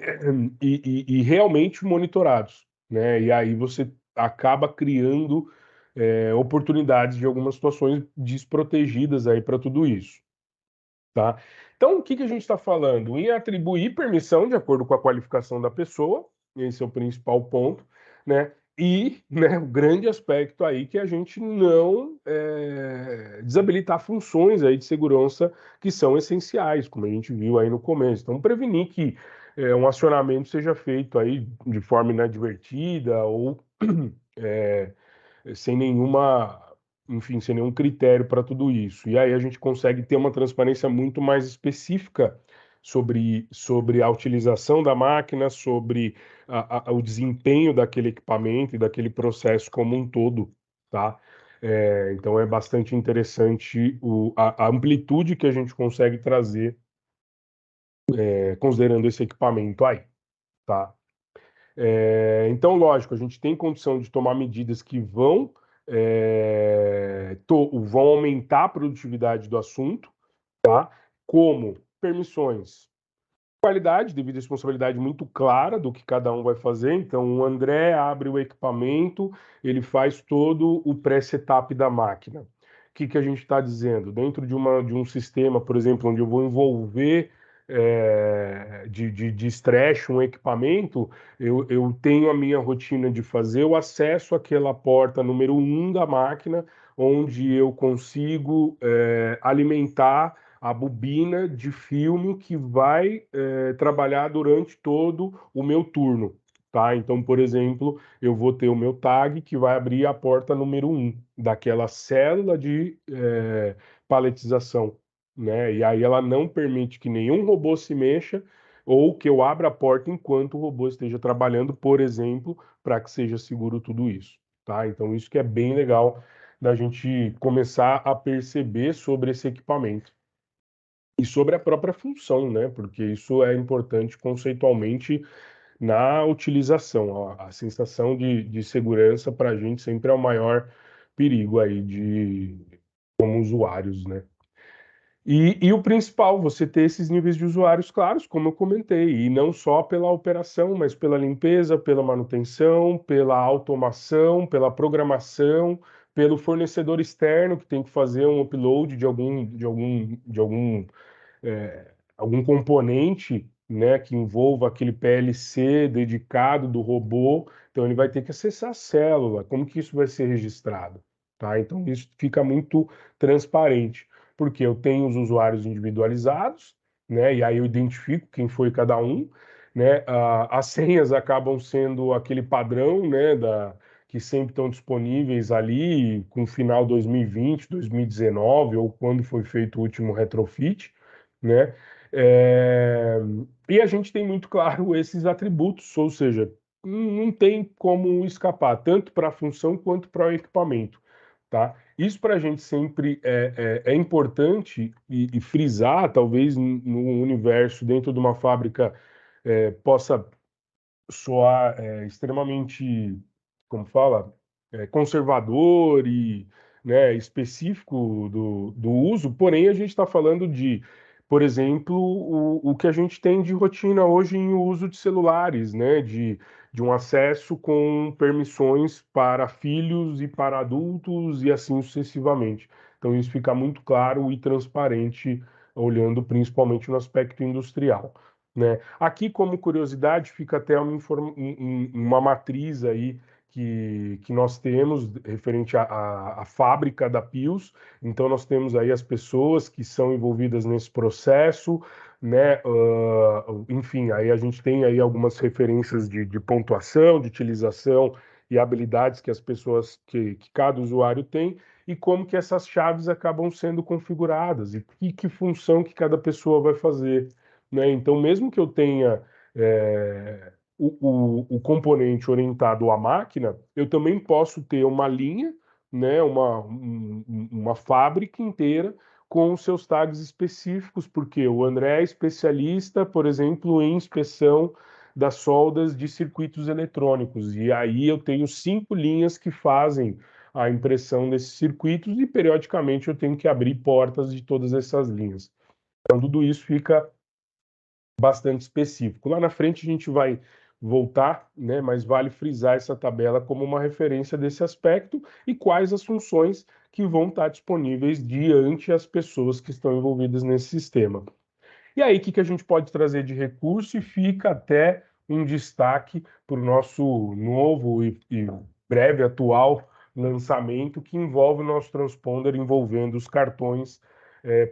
e realmente monitorados, né? E aí você acaba criando oportunidades de algumas situações desprotegidas aí para tudo isso, tá? Então, o que que a gente está falando? Em atribuir permissão de acordo com a qualificação da pessoa, esse é o principal ponto, né? E, né, o grande aspecto aí que a gente não desabilitar funções aí de segurança que são essenciais, como a gente viu aí no começo. Então, prevenir que um acionamento seja feito aí de forma inadvertida ou é, sem nenhuma enfim, sem nenhum critério para tudo isso. E aí a gente consegue ter uma transparência muito mais específica sobre a utilização da máquina, sobre o desempenho daquele equipamento e daquele processo como um todo, tá? Então é bastante interessante a amplitude que a gente consegue trazer, considerando esse equipamento aí, tá? Então, lógico, a gente tem condição de tomar medidas que vão aumentar a produtividade do assunto, tá? Como permissões, qualidade, devido à responsabilidade muito clara do que cada um vai fazer. Então, o André abre o equipamento, ele faz todo o pré-setup da máquina. O que que a gente está dizendo? Dentro de um sistema, por exemplo, onde eu vou envolver de estresse um equipamento, eu tenho a minha rotina de fazer o acesso àquela porta número um da máquina, onde eu consigo alimentar a bobina de filme que vai trabalhar durante todo o meu turno, tá? Então, por exemplo, eu vou ter o meu tag que vai abrir a porta número um daquela célula de paletização, né? E aí ela não permite que nenhum robô se mexa ou que eu abra a porta enquanto o robô esteja trabalhando, por exemplo, para que seja seguro tudo isso, tá? Então, isso que é bem legal da gente começar a perceber sobre esse equipamento. E sobre a própria função, né? Porque isso é importante conceitualmente na utilização. A sensação de segurança para a gente sempre é o maior perigo aí como usuários, né? E o principal, você ter esses níveis de usuários claros, como eu comentei, e não só pela operação, mas pela limpeza, pela manutenção, pela automação, pela programação, pelo fornecedor externo que tem que fazer um upload algum componente, né, que envolva aquele PLC dedicado do robô, então ele vai ter que acessar a célula, como que isso vai ser registrado, tá? Então isso fica muito transparente, porque eu tenho os usuários individualizados, né, e aí eu identifico quem foi cada um, né, as senhas acabam sendo aquele padrão, né, que sempre estão disponíveis ali com final 2020, 2019 ou quando foi feito o último retrofit, né? É, E a gente tem muito claro esses atributos, ou seja, não tem como escapar, tanto para a função quanto para o equipamento, tá? Isso para a gente sempre é importante e frisar, talvez no universo, dentro de uma fábrica, possa soar extremamente, como fala, conservador e, né, específico do uso, porém a gente está falando de, por exemplo, o que a gente tem de rotina hoje em uso de celulares, né, de um acesso com permissões para filhos e para adultos e assim sucessivamente. Então isso fica muito claro e transparente, olhando principalmente no aspecto industrial, né? Aqui, como curiosidade, fica até uma matriz aí que nós temos referente à fábrica da Pius. Então, nós temos aí as pessoas que são envolvidas nesse processo, né? Enfim, aí a gente tem aí algumas referências de pontuação, de utilização e habilidades que as pessoas, que cada usuário tem, e como que essas chaves acabam sendo configuradas e que função que cada pessoa vai fazer, né? Então, mesmo que eu tenha o componente orientado à máquina, eu também posso ter uma linha, né? Uma fábrica inteira com os seus tags específicos, porque o André é especialista, por exemplo, em inspeção das soldas de circuitos eletrônicos, e aí eu tenho 5 linhas que fazem a impressão desses circuitos e periodicamente eu tenho que abrir portas de todas essas linhas. Então, tudo isso fica bastante específico. Lá na frente a gente vai voltar, né, mas vale frisar essa tabela como uma referência desse aspecto e quais as funções que vão estar disponíveis diante as pessoas que estão envolvidas nesse sistema. E aí, o que a gente pode trazer de recurso e fica até um destaque para o nosso novo e breve atual lançamento que envolve o nosso transponder envolvendo os cartões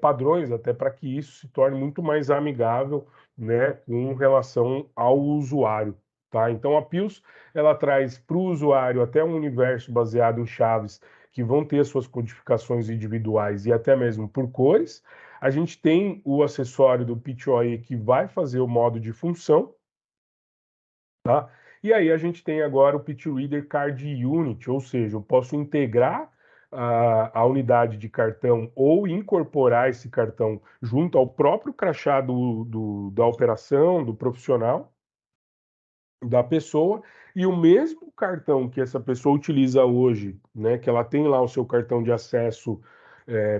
padrões, até para que isso se torne muito mais amigável, né, com relação ao usuário, tá? Então a Pius ela traz para o usuário até um universo baseado em chaves que vão ter as suas codificações individuais e até mesmo por cores. A gente tem o acessório do PTOE que vai fazer o modo de função, tá? E aí a gente tem agora o Pit Reader Card Unit, ou seja, eu posso integrar a unidade de cartão ou incorporar esse cartão junto ao próprio crachá da operação, do profissional, da pessoa, e o mesmo cartão que essa pessoa utiliza hoje, né, que ela tem lá o seu cartão de acesso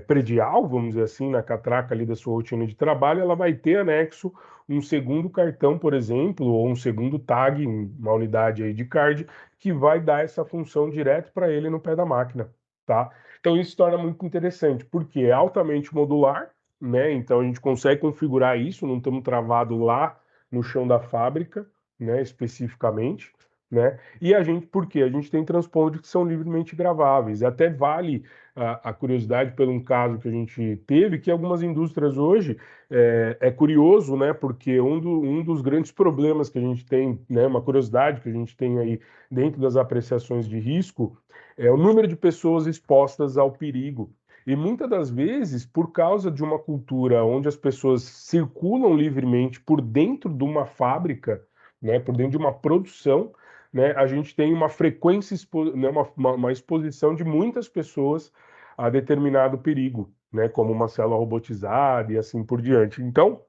predial, vamos dizer assim, na catraca ali da sua rotina de trabalho, ela vai ter anexo um segundo cartão, por exemplo, ou um segundo tag, uma unidade aí de card, que vai dar essa função direto para ele no pé da máquina, tá? Então isso torna muito interessante, porque é altamente modular, né? Então a gente consegue configurar isso, não estamos travados lá no chão da fábrica, né, especificamente, né? E a gente, por quê? A gente tem transponders que são livremente graváveis. Até vale a curiosidade pelo um caso que a gente teve, que algumas indústrias hoje é curioso, né? Porque um dos grandes problemas que a gente tem, né? Uma curiosidade que a gente tem aí dentro das apreciações de risco é o número de pessoas expostas ao perigo. E muitas das vezes, por causa de uma cultura onde as pessoas circulam livremente por dentro de uma fábrica, né, por dentro de uma produção, né, a gente tem uma frequência, né, uma exposição de muitas pessoas a determinado perigo, né, como uma célula robotizada e assim por diante. Então,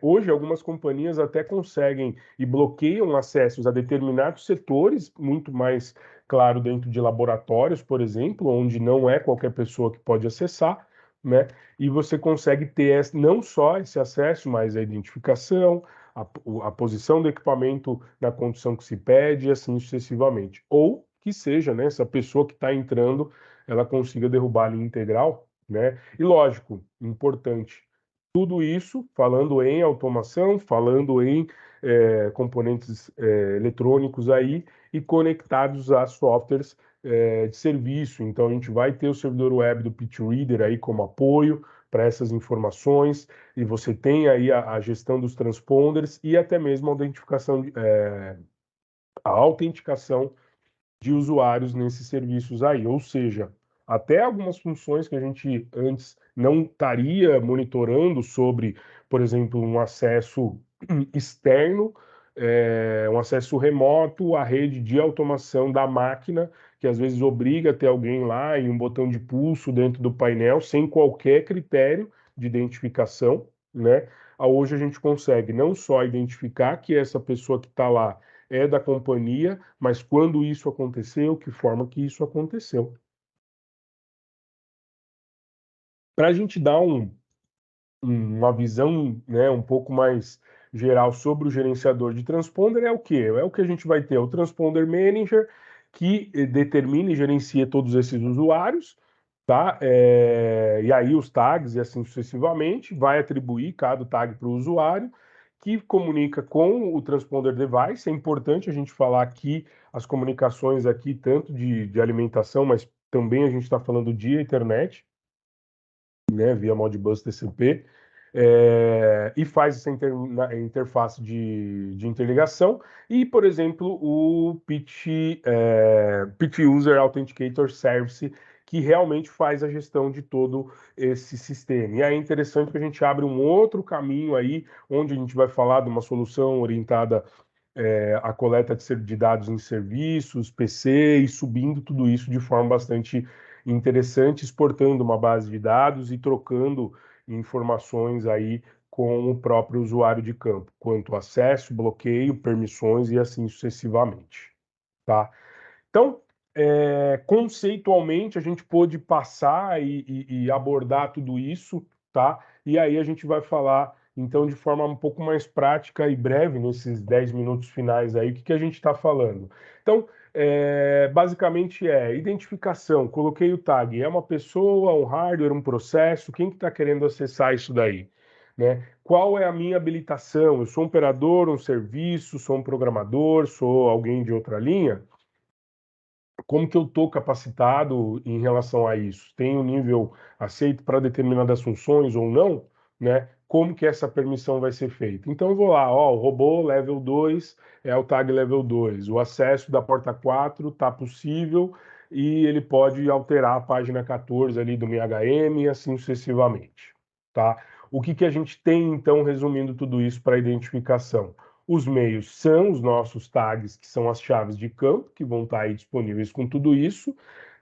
hoje algumas companhias até conseguem e bloqueiam acessos a determinados setores, muito mais claro dentro de laboratórios, por exemplo, onde não é qualquer pessoa que pode acessar, né? E você consegue ter não só esse acesso, mas a identificação, a posição do equipamento na condição que se pede, e assim sucessivamente. Ou que seja, né, essa pessoa que está entrando, ela consiga derrubar a linha integral, né? E lógico, importante, tudo isso falando em automação, falando em componentes eletrônicos aí e conectados a softwares de serviço. Então a gente vai ter o servidor web do PitReader aí como apoio para essas informações, e você tem aí a gestão dos transponders e até mesmo a identificação, a autenticação de usuários nesses serviços aí. Ou seja, até algumas funções que a gente antes não estaria monitorando sobre, por exemplo, um acesso externo, um acesso remoto à rede de automação da máquina, que às vezes obriga a ter alguém lá e um botão de pulso dentro do painel, sem qualquer critério de identificação, né? Hoje a gente consegue não só identificar que essa pessoa que está lá é da companhia, mas quando isso aconteceu, que forma que isso aconteceu. Para a gente dar uma visão, né, um pouco mais geral sobre o gerenciador de transponder, é o que? É o que a gente vai ter, o Transponder Manager, que determina e gerencia todos esses usuários, tá? E aí os tags e assim sucessivamente, vai atribuir cada tag para o usuário, que comunica com o transponder device. É importante a gente falar aqui as comunicações aqui, tanto de alimentação, mas também a gente está falando de internet, né, via Modbus TCP, e faz essa interface de interligação. E, por exemplo, o Pitch User Authenticator Service, que realmente faz a gestão de todo esse sistema. E aí é interessante que a gente abre um outro caminho aí, onde a gente vai falar de uma solução orientada a coleta de dados em serviços, PC, e subindo tudo isso de forma bastante interessante, exportando uma base de dados e trocando informações aí com o próprio usuário de campo, quanto acesso, bloqueio, permissões e assim sucessivamente, tá? Então, conceitualmente, a gente pôde passar e abordar tudo isso, tá? E aí a gente vai falar, então, de forma um pouco mais prática e breve, nesses 10 minutos finais aí, o que a gente está falando. Então, basicamente identificação, coloquei o tag, é uma pessoa, um hardware, um processo, quem que está querendo acessar isso daí? Né? Qual é a minha habilitação? Eu sou um operador, um serviço, sou um programador, sou alguém de outra linha? Como que eu estou capacitado em relação a isso? Tenho nível aceito para determinadas funções ou não? Né? Como que essa permissão vai ser feita? Então eu vou lá, ó, o robô level 2 é o tag level 2, o acesso da porta 4 está possível e ele pode alterar a página 14 ali do MHM e assim sucessivamente, tá? O que que a gente tem, então, resumindo tudo isso para identificação? Os meios são os nossos tags, que são as chaves de campo, que vão estar aí disponíveis com tudo isso.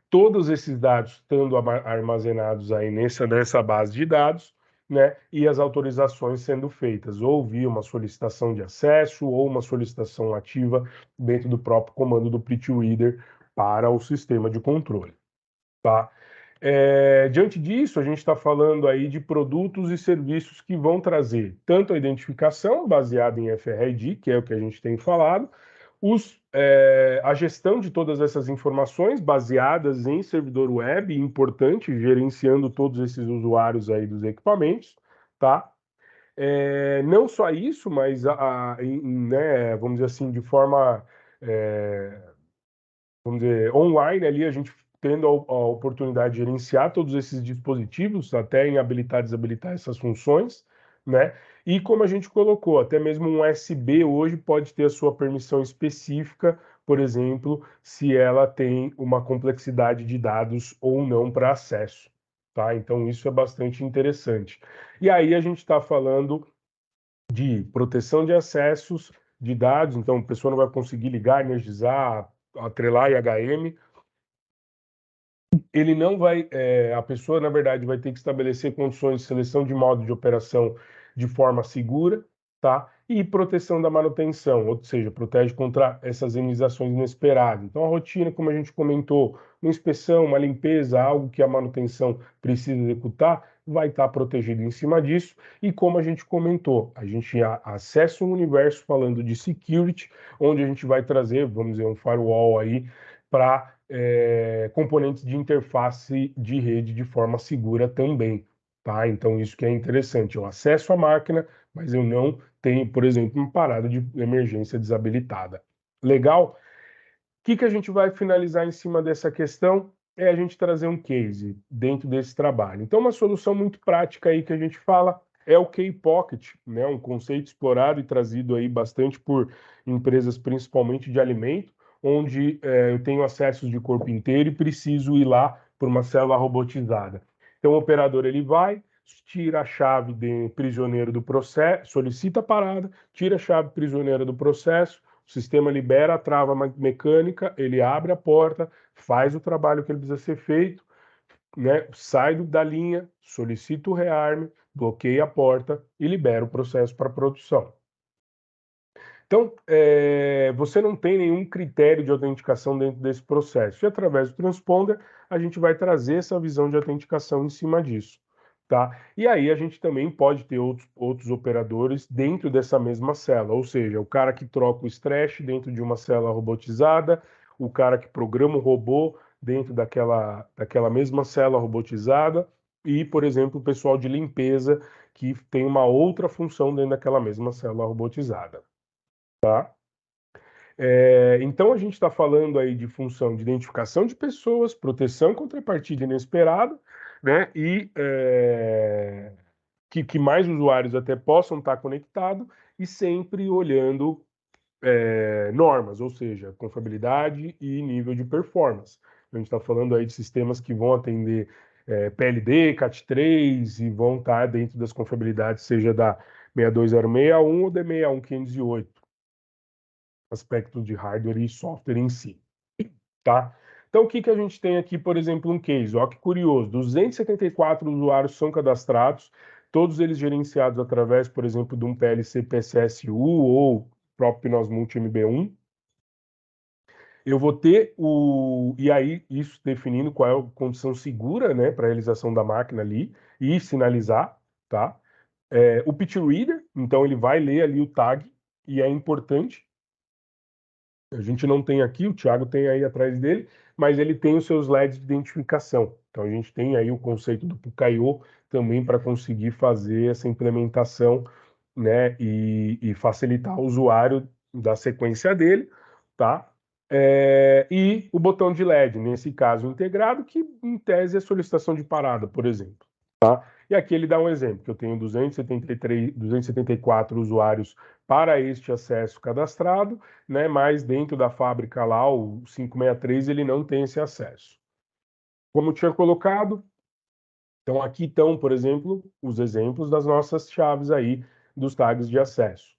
Todos esses dados estando armazenados aí nessa base de dados, né? E as autorizações sendo feitas, ou via uma solicitação de acesso, ou uma solicitação ativa dentro do próprio comando do PTReader para o sistema de controle, tá? Diante disso, a gente está falando aí de produtos e serviços que vão trazer tanto a identificação baseada em FRID, que é o que a gente tem falado, a gestão de todas essas informações baseadas em servidor web, importante, gerenciando todos esses usuários aí dos equipamentos, tá? Não só isso, mas né, vamos dizer assim, de forma vamos dizer, online ali, a gente tendo a oportunidade de gerenciar todos esses dispositivos, até em habilitar e desabilitar essas funções, né? E como a gente colocou, até mesmo um USB hoje pode ter a sua permissão específica, por exemplo, se ela tem uma complexidade de dados ou não para acesso, tá? Então isso é bastante interessante. E aí a gente está falando de proteção de acessos de dados, então a pessoa não vai conseguir ligar, energizar, atrelar IHM, ele não vai, a pessoa, na verdade, vai ter que estabelecer condições de seleção de modo de operação de forma segura, tá? E proteção da manutenção, ou seja, protege contra essas iniciações inesperadas. Então, a rotina, como a gente comentou, uma inspeção, uma limpeza, algo que a manutenção precisa executar, vai estar protegido em cima disso. E como a gente comentou, a gente acessa um universo falando de security, onde a gente vai trazer, vamos dizer, um firewall aí para componentes de interface de rede de forma segura também, tá? Então isso que é interessante, eu acesso à máquina, mas eu não tenho, por exemplo, uma parada de emergência desabilitada. Legal? O que que a gente vai finalizar em cima dessa questão? É a gente trazer um case dentro desse trabalho. Então, uma solução muito prática aí que a gente fala é o K-Pocket, né? Um conceito explorado e trazido aí bastante por empresas, principalmente de alimento, onde eu tenho acessos de corpo inteiro e preciso ir lá por uma célula robotizada. Então, o operador ele vai, tira a chave de prisioneiro do processo, solicita a parada, tira a chave prisioneira do processo, o sistema libera a trava mecânica, ele abre a porta, faz o trabalho que ele precisa ser feito, né? Sai da linha, solicita o rearme, bloqueia a porta e libera o processo para produção. Então, você não tem nenhum critério de autenticação dentro desse processo. E através do transponder, a gente vai trazer essa visão de autenticação em cima disso. Tá? E aí a gente também pode ter outros operadores dentro dessa mesma célula, ou seja, o cara que troca o stretch dentro de uma célula robotizada, o cara que programa o robô dentro daquela mesma célula robotizada e, por exemplo, o pessoal de limpeza que tem uma outra função dentro daquela mesma célula robotizada. Tá? Então a gente está falando aí de função de identificação de pessoas, proteção contra partida inesperada, né? E que mais usuários até possam estar conectados e sempre olhando normas, ou seja, confiabilidade e nível de performance. A gente está falando aí de sistemas que vão atender PLD, CAT3 e vão estar dentro das confiabilidades, seja da 62061 ou da 61508. Aspectos de hardware e software em si, tá? Então, o que que a gente tem aqui, por exemplo, um case? Ó, que curioso, 274 usuários são cadastrados, todos eles gerenciados através, por exemplo, de um PLC PCSU ou próprio Pinos Multi MB1. Eu vou ter e aí isso definindo qual é a condição segura, né, para a realização da máquina ali e sinalizar, tá? O pitch reader, então ele vai ler ali o tag e é importante. A gente não tem aqui, o Thiago tem aí atrás dele, mas ele tem os seus LEDs de identificação. Então a gente tem aí o conceito do Pucaiô também para conseguir fazer essa implementação, né, e facilitar o usuário da sequência dele, tá? E o botão de LED, nesse caso integrado, que em tese é solicitação de parada, por exemplo. Tá? E aqui ele dá um exemplo, que eu tenho 274 usuários para este acesso cadastrado, né? Mas dentro da fábrica lá, o 563, ele não tem esse acesso. Como eu tinha colocado, então aqui estão, por exemplo, os exemplos das nossas chaves aí, dos tags de acesso.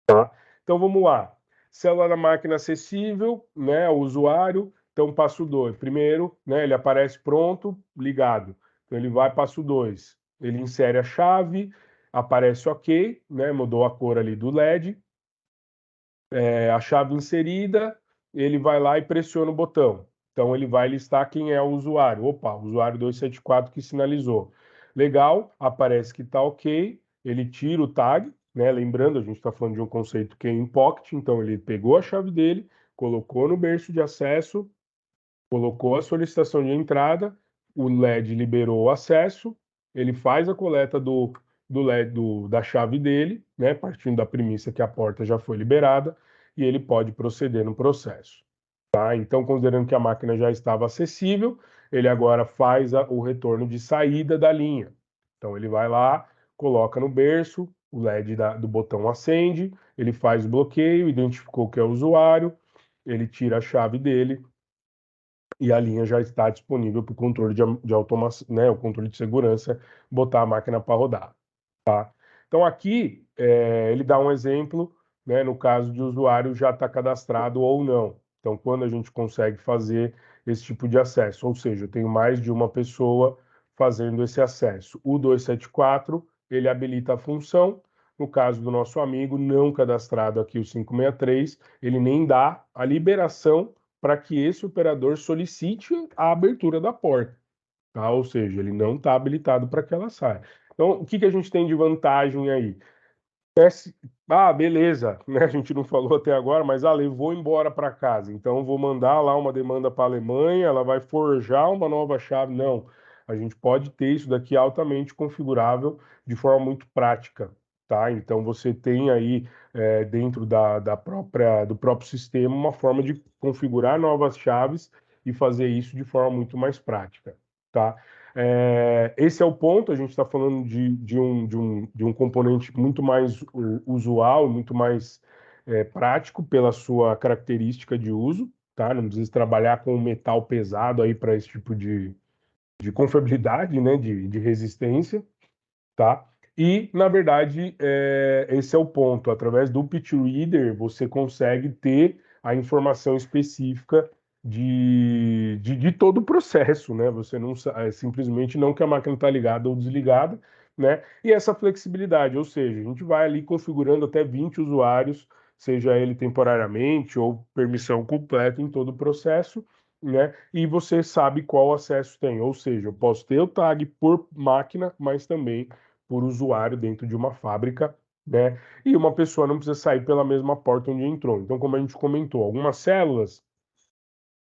Tá? Então vamos lá. Célula da máquina acessível, né, ao usuário. Então passo 2. Primeiro, né, ele aparece pronto, ligado. Então ele vai passo 2. Ele insere a chave, aparece OK, né, mudou a cor ali do LED. A chave inserida, ele vai lá e pressiona o botão. Então ele vai listar quem é o usuário. Opa, o usuário 274 que sinalizou. Legal, aparece que está OK, ele tira o tag, né? Lembrando, a gente está falando de um conceito que é in pocket, então ele pegou a chave dele, colocou no berço de acesso, colocou a solicitação de entrada, o LED liberou o acesso, ele faz a coleta do LED da chave dele, né, partindo da premissa que a porta já foi liberada, e ele pode proceder no processo. Tá? Então, considerando que a máquina já estava acessível, ele agora faz o retorno de saída da linha. Então, ele vai lá, coloca no berço, o LED do botão acende, ele faz o bloqueio, identificou que é o usuário, ele tira a chave dele, e a linha já está disponível para o controle de automação, né, o controle de segurança, botar a máquina para rodar. Tá? Então aqui ele dá um exemplo, né, no caso de usuário já estar cadastrado ou não. Então quando a gente consegue fazer esse tipo de acesso, ou seja, eu tenho mais de uma pessoa fazendo esse acesso. O 274 ele habilita a função. No caso do nosso amigo não cadastrado aqui, o 563, ele nem dá a liberação para que esse operador solicite a abertura da porta, tá? Ou seja, ele não está habilitado para que ela saia. Então, o que a gente tem de vantagem aí? Beleza, né? A gente não falou até agora, mas levou embora para casa. Então, vou mandar lá uma demanda para a Alemanha, ela vai forjar uma nova chave. Não, a gente pode ter isso daqui altamente configurável de forma muito prática, tá? Então, você tem aí dentro do próprio sistema uma forma de configurar novas chaves e fazer isso de forma muito mais prática, tá? Esse é o ponto, a gente está falando de um componente muito mais usual, muito mais prático pela sua característica de uso, tá? Não precisa trabalhar com metal pesado aí para esse tipo de confiabilidade, né? De resistência, tá? E, na verdade, esse é o ponto. Através do Pitch Reader, você consegue ter a informação específica de todo o processo, né? Você não simplesmente não que a máquina está ligada ou desligada, né? E essa flexibilidade, ou seja, a gente vai ali configurando até 20 usuários, seja ele temporariamente ou permissão completa em todo o processo, né? E você sabe qual acesso tem, ou seja, eu posso ter o tag por máquina, mas também por usuário dentro de uma fábrica, né? E uma pessoa não precisa sair pela mesma porta onde entrou. Então, como a gente comentou, algumas células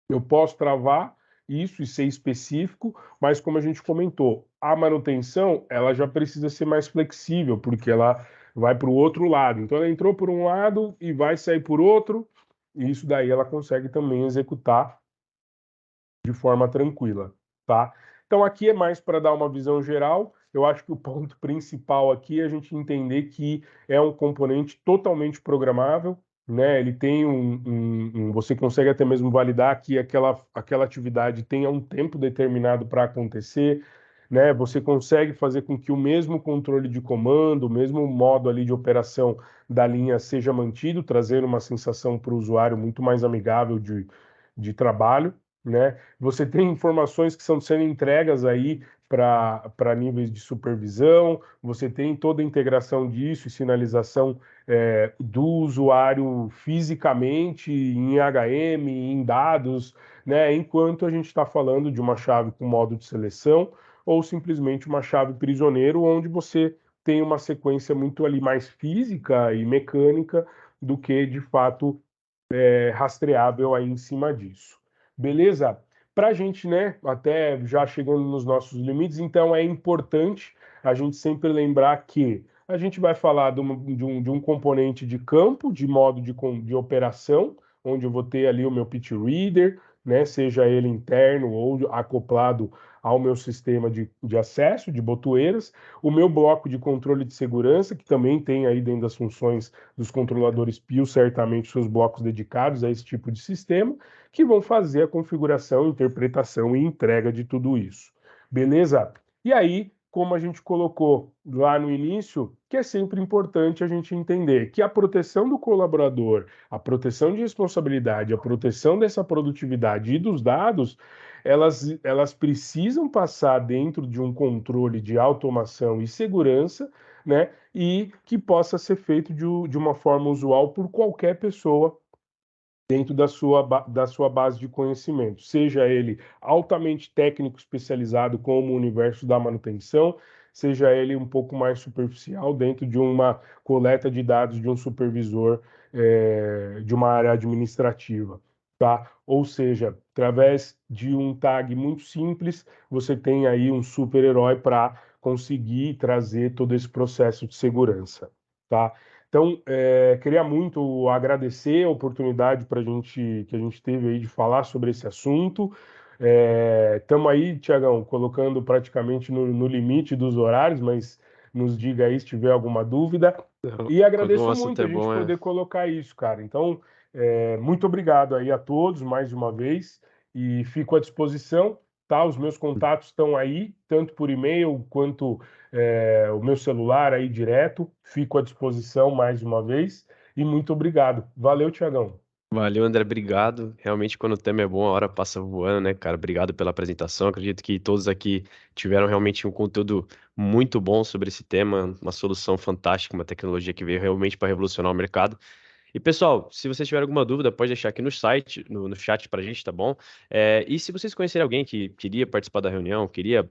eu posso travar isso e ser específico, mas como a gente comentou, a manutenção ela já precisa ser mais flexível, porque ela vai para o outro lado. Então ela entrou por um lado e vai sair por outro, e isso daí ela consegue também executar de forma tranquila, tá? Então aqui é mais para dar uma visão geral. Eu acho que o ponto principal aqui é a gente entender que é um componente totalmente programável, né? Ele tem você consegue até mesmo validar que aquela atividade tenha um tempo determinado para acontecer, né? Você consegue fazer com que o mesmo controle de comando, o mesmo modo ali de operação da linha seja mantido, trazendo uma sensação para o usuário muito mais amigável de trabalho, né? Você tem informações que estão sendo entregas aí para níveis de supervisão, você tem toda a integração disso e sinalização do usuário fisicamente, em HM, em dados, né? Enquanto a gente está falando de uma chave com modo de seleção ou simplesmente uma chave prisioneiro, onde você tem uma sequência muito ali mais física e mecânica do que de fato rastreável aí em cima disso. Beleza? Para a gente, né, até já chegando nos nossos limites, então é importante a gente sempre lembrar que a gente vai falar de um componente de campo, de modo de operação, onde eu vou ter ali o meu pitch reader, né? Seja ele interno ou acoplado ao meu sistema de acesso, de botoeiras, o meu bloco de controle de segurança, que também tem aí dentro das funções dos controladores PIO, certamente seus blocos dedicados a esse tipo de sistema, que vão fazer a configuração, interpretação e entrega de tudo isso. Beleza? E aí, como a gente colocou lá no início, que é sempre importante a gente entender que a proteção do colaborador, a proteção de responsabilidade, a proteção dessa produtividade e dos dados, elas precisam passar dentro de um controle de automação e segurança, né? E que possa ser feito de uma forma usual por qualquer pessoa dentro da sua base de conhecimento, seja ele altamente técnico especializado como o universo da manutenção, seja ele um pouco mais superficial dentro de uma coleta de dados de um supervisor de uma área administrativa, tá? Ou seja, através de um tag muito simples, você tem aí um super-herói para conseguir trazer todo esse processo de segurança, tá? Então, queria muito agradecer a oportunidade que a gente teve aí de falar sobre esse assunto. Estamos aí, Tiagão, colocando praticamente no limite dos horários, mas nos diga aí se tiver alguma dúvida. Não, E quando agradeço o assunto muito a é gente bom, poder colocar isso, cara. Então, muito obrigado aí a todos mais uma vez e fico à disposição, tá? Os meus contatos estão aí, tanto por e-mail quanto o meu celular aí direto. Fico à disposição mais uma vez e muito obrigado. Valeu, Tiagão. Valeu, André, obrigado. Realmente, quando o tema é bom, a hora passa voando, né, cara? Obrigado pela apresentação. Acredito que todos aqui tiveram realmente um conteúdo muito bom sobre esse tema, uma solução fantástica, uma tecnologia que veio realmente para revolucionar o mercado. E pessoal, se vocês tiverem alguma dúvida, pode deixar aqui no site, no chat pra gente, tá bom? E se vocês conhecerem alguém que queria participar da reunião, queria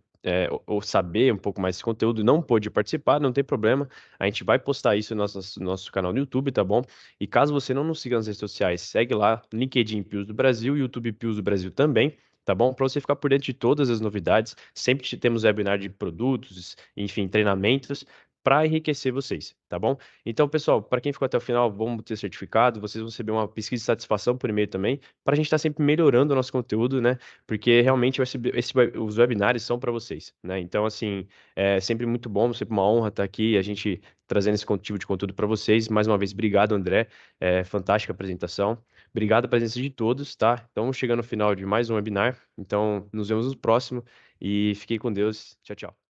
ou saber um pouco mais desse conteúdo e não pôde participar, não tem problema. A gente vai postar isso no nosso canal no YouTube, tá bom? E caso você não nos siga nas redes sociais, segue lá, LinkedIn Pius do Brasil, YouTube Pius do Brasil também. Tá bom? Para você ficar por dentro de todas as novidades, sempre temos webinar de produtos, enfim, treinamentos para enriquecer vocês, tá bom? Então, pessoal, para quem ficou até o final, vamos ter certificado, vocês vão receber uma pesquisa de satisfação por e-mail também, para a gente estar sempre melhorando o nosso conteúdo, né? Porque realmente os webinários são para vocês, né? Então, assim, é sempre muito bom, sempre uma honra estar aqui, a gente trazendo esse tipo de conteúdo para vocês. Mais uma vez, obrigado, André. Fantástica apresentação. Obrigado a presença de todos, tá? Então, chegando no final de mais um webinar. Então, nos vemos no próximo e fiquem com Deus. Tchau, tchau.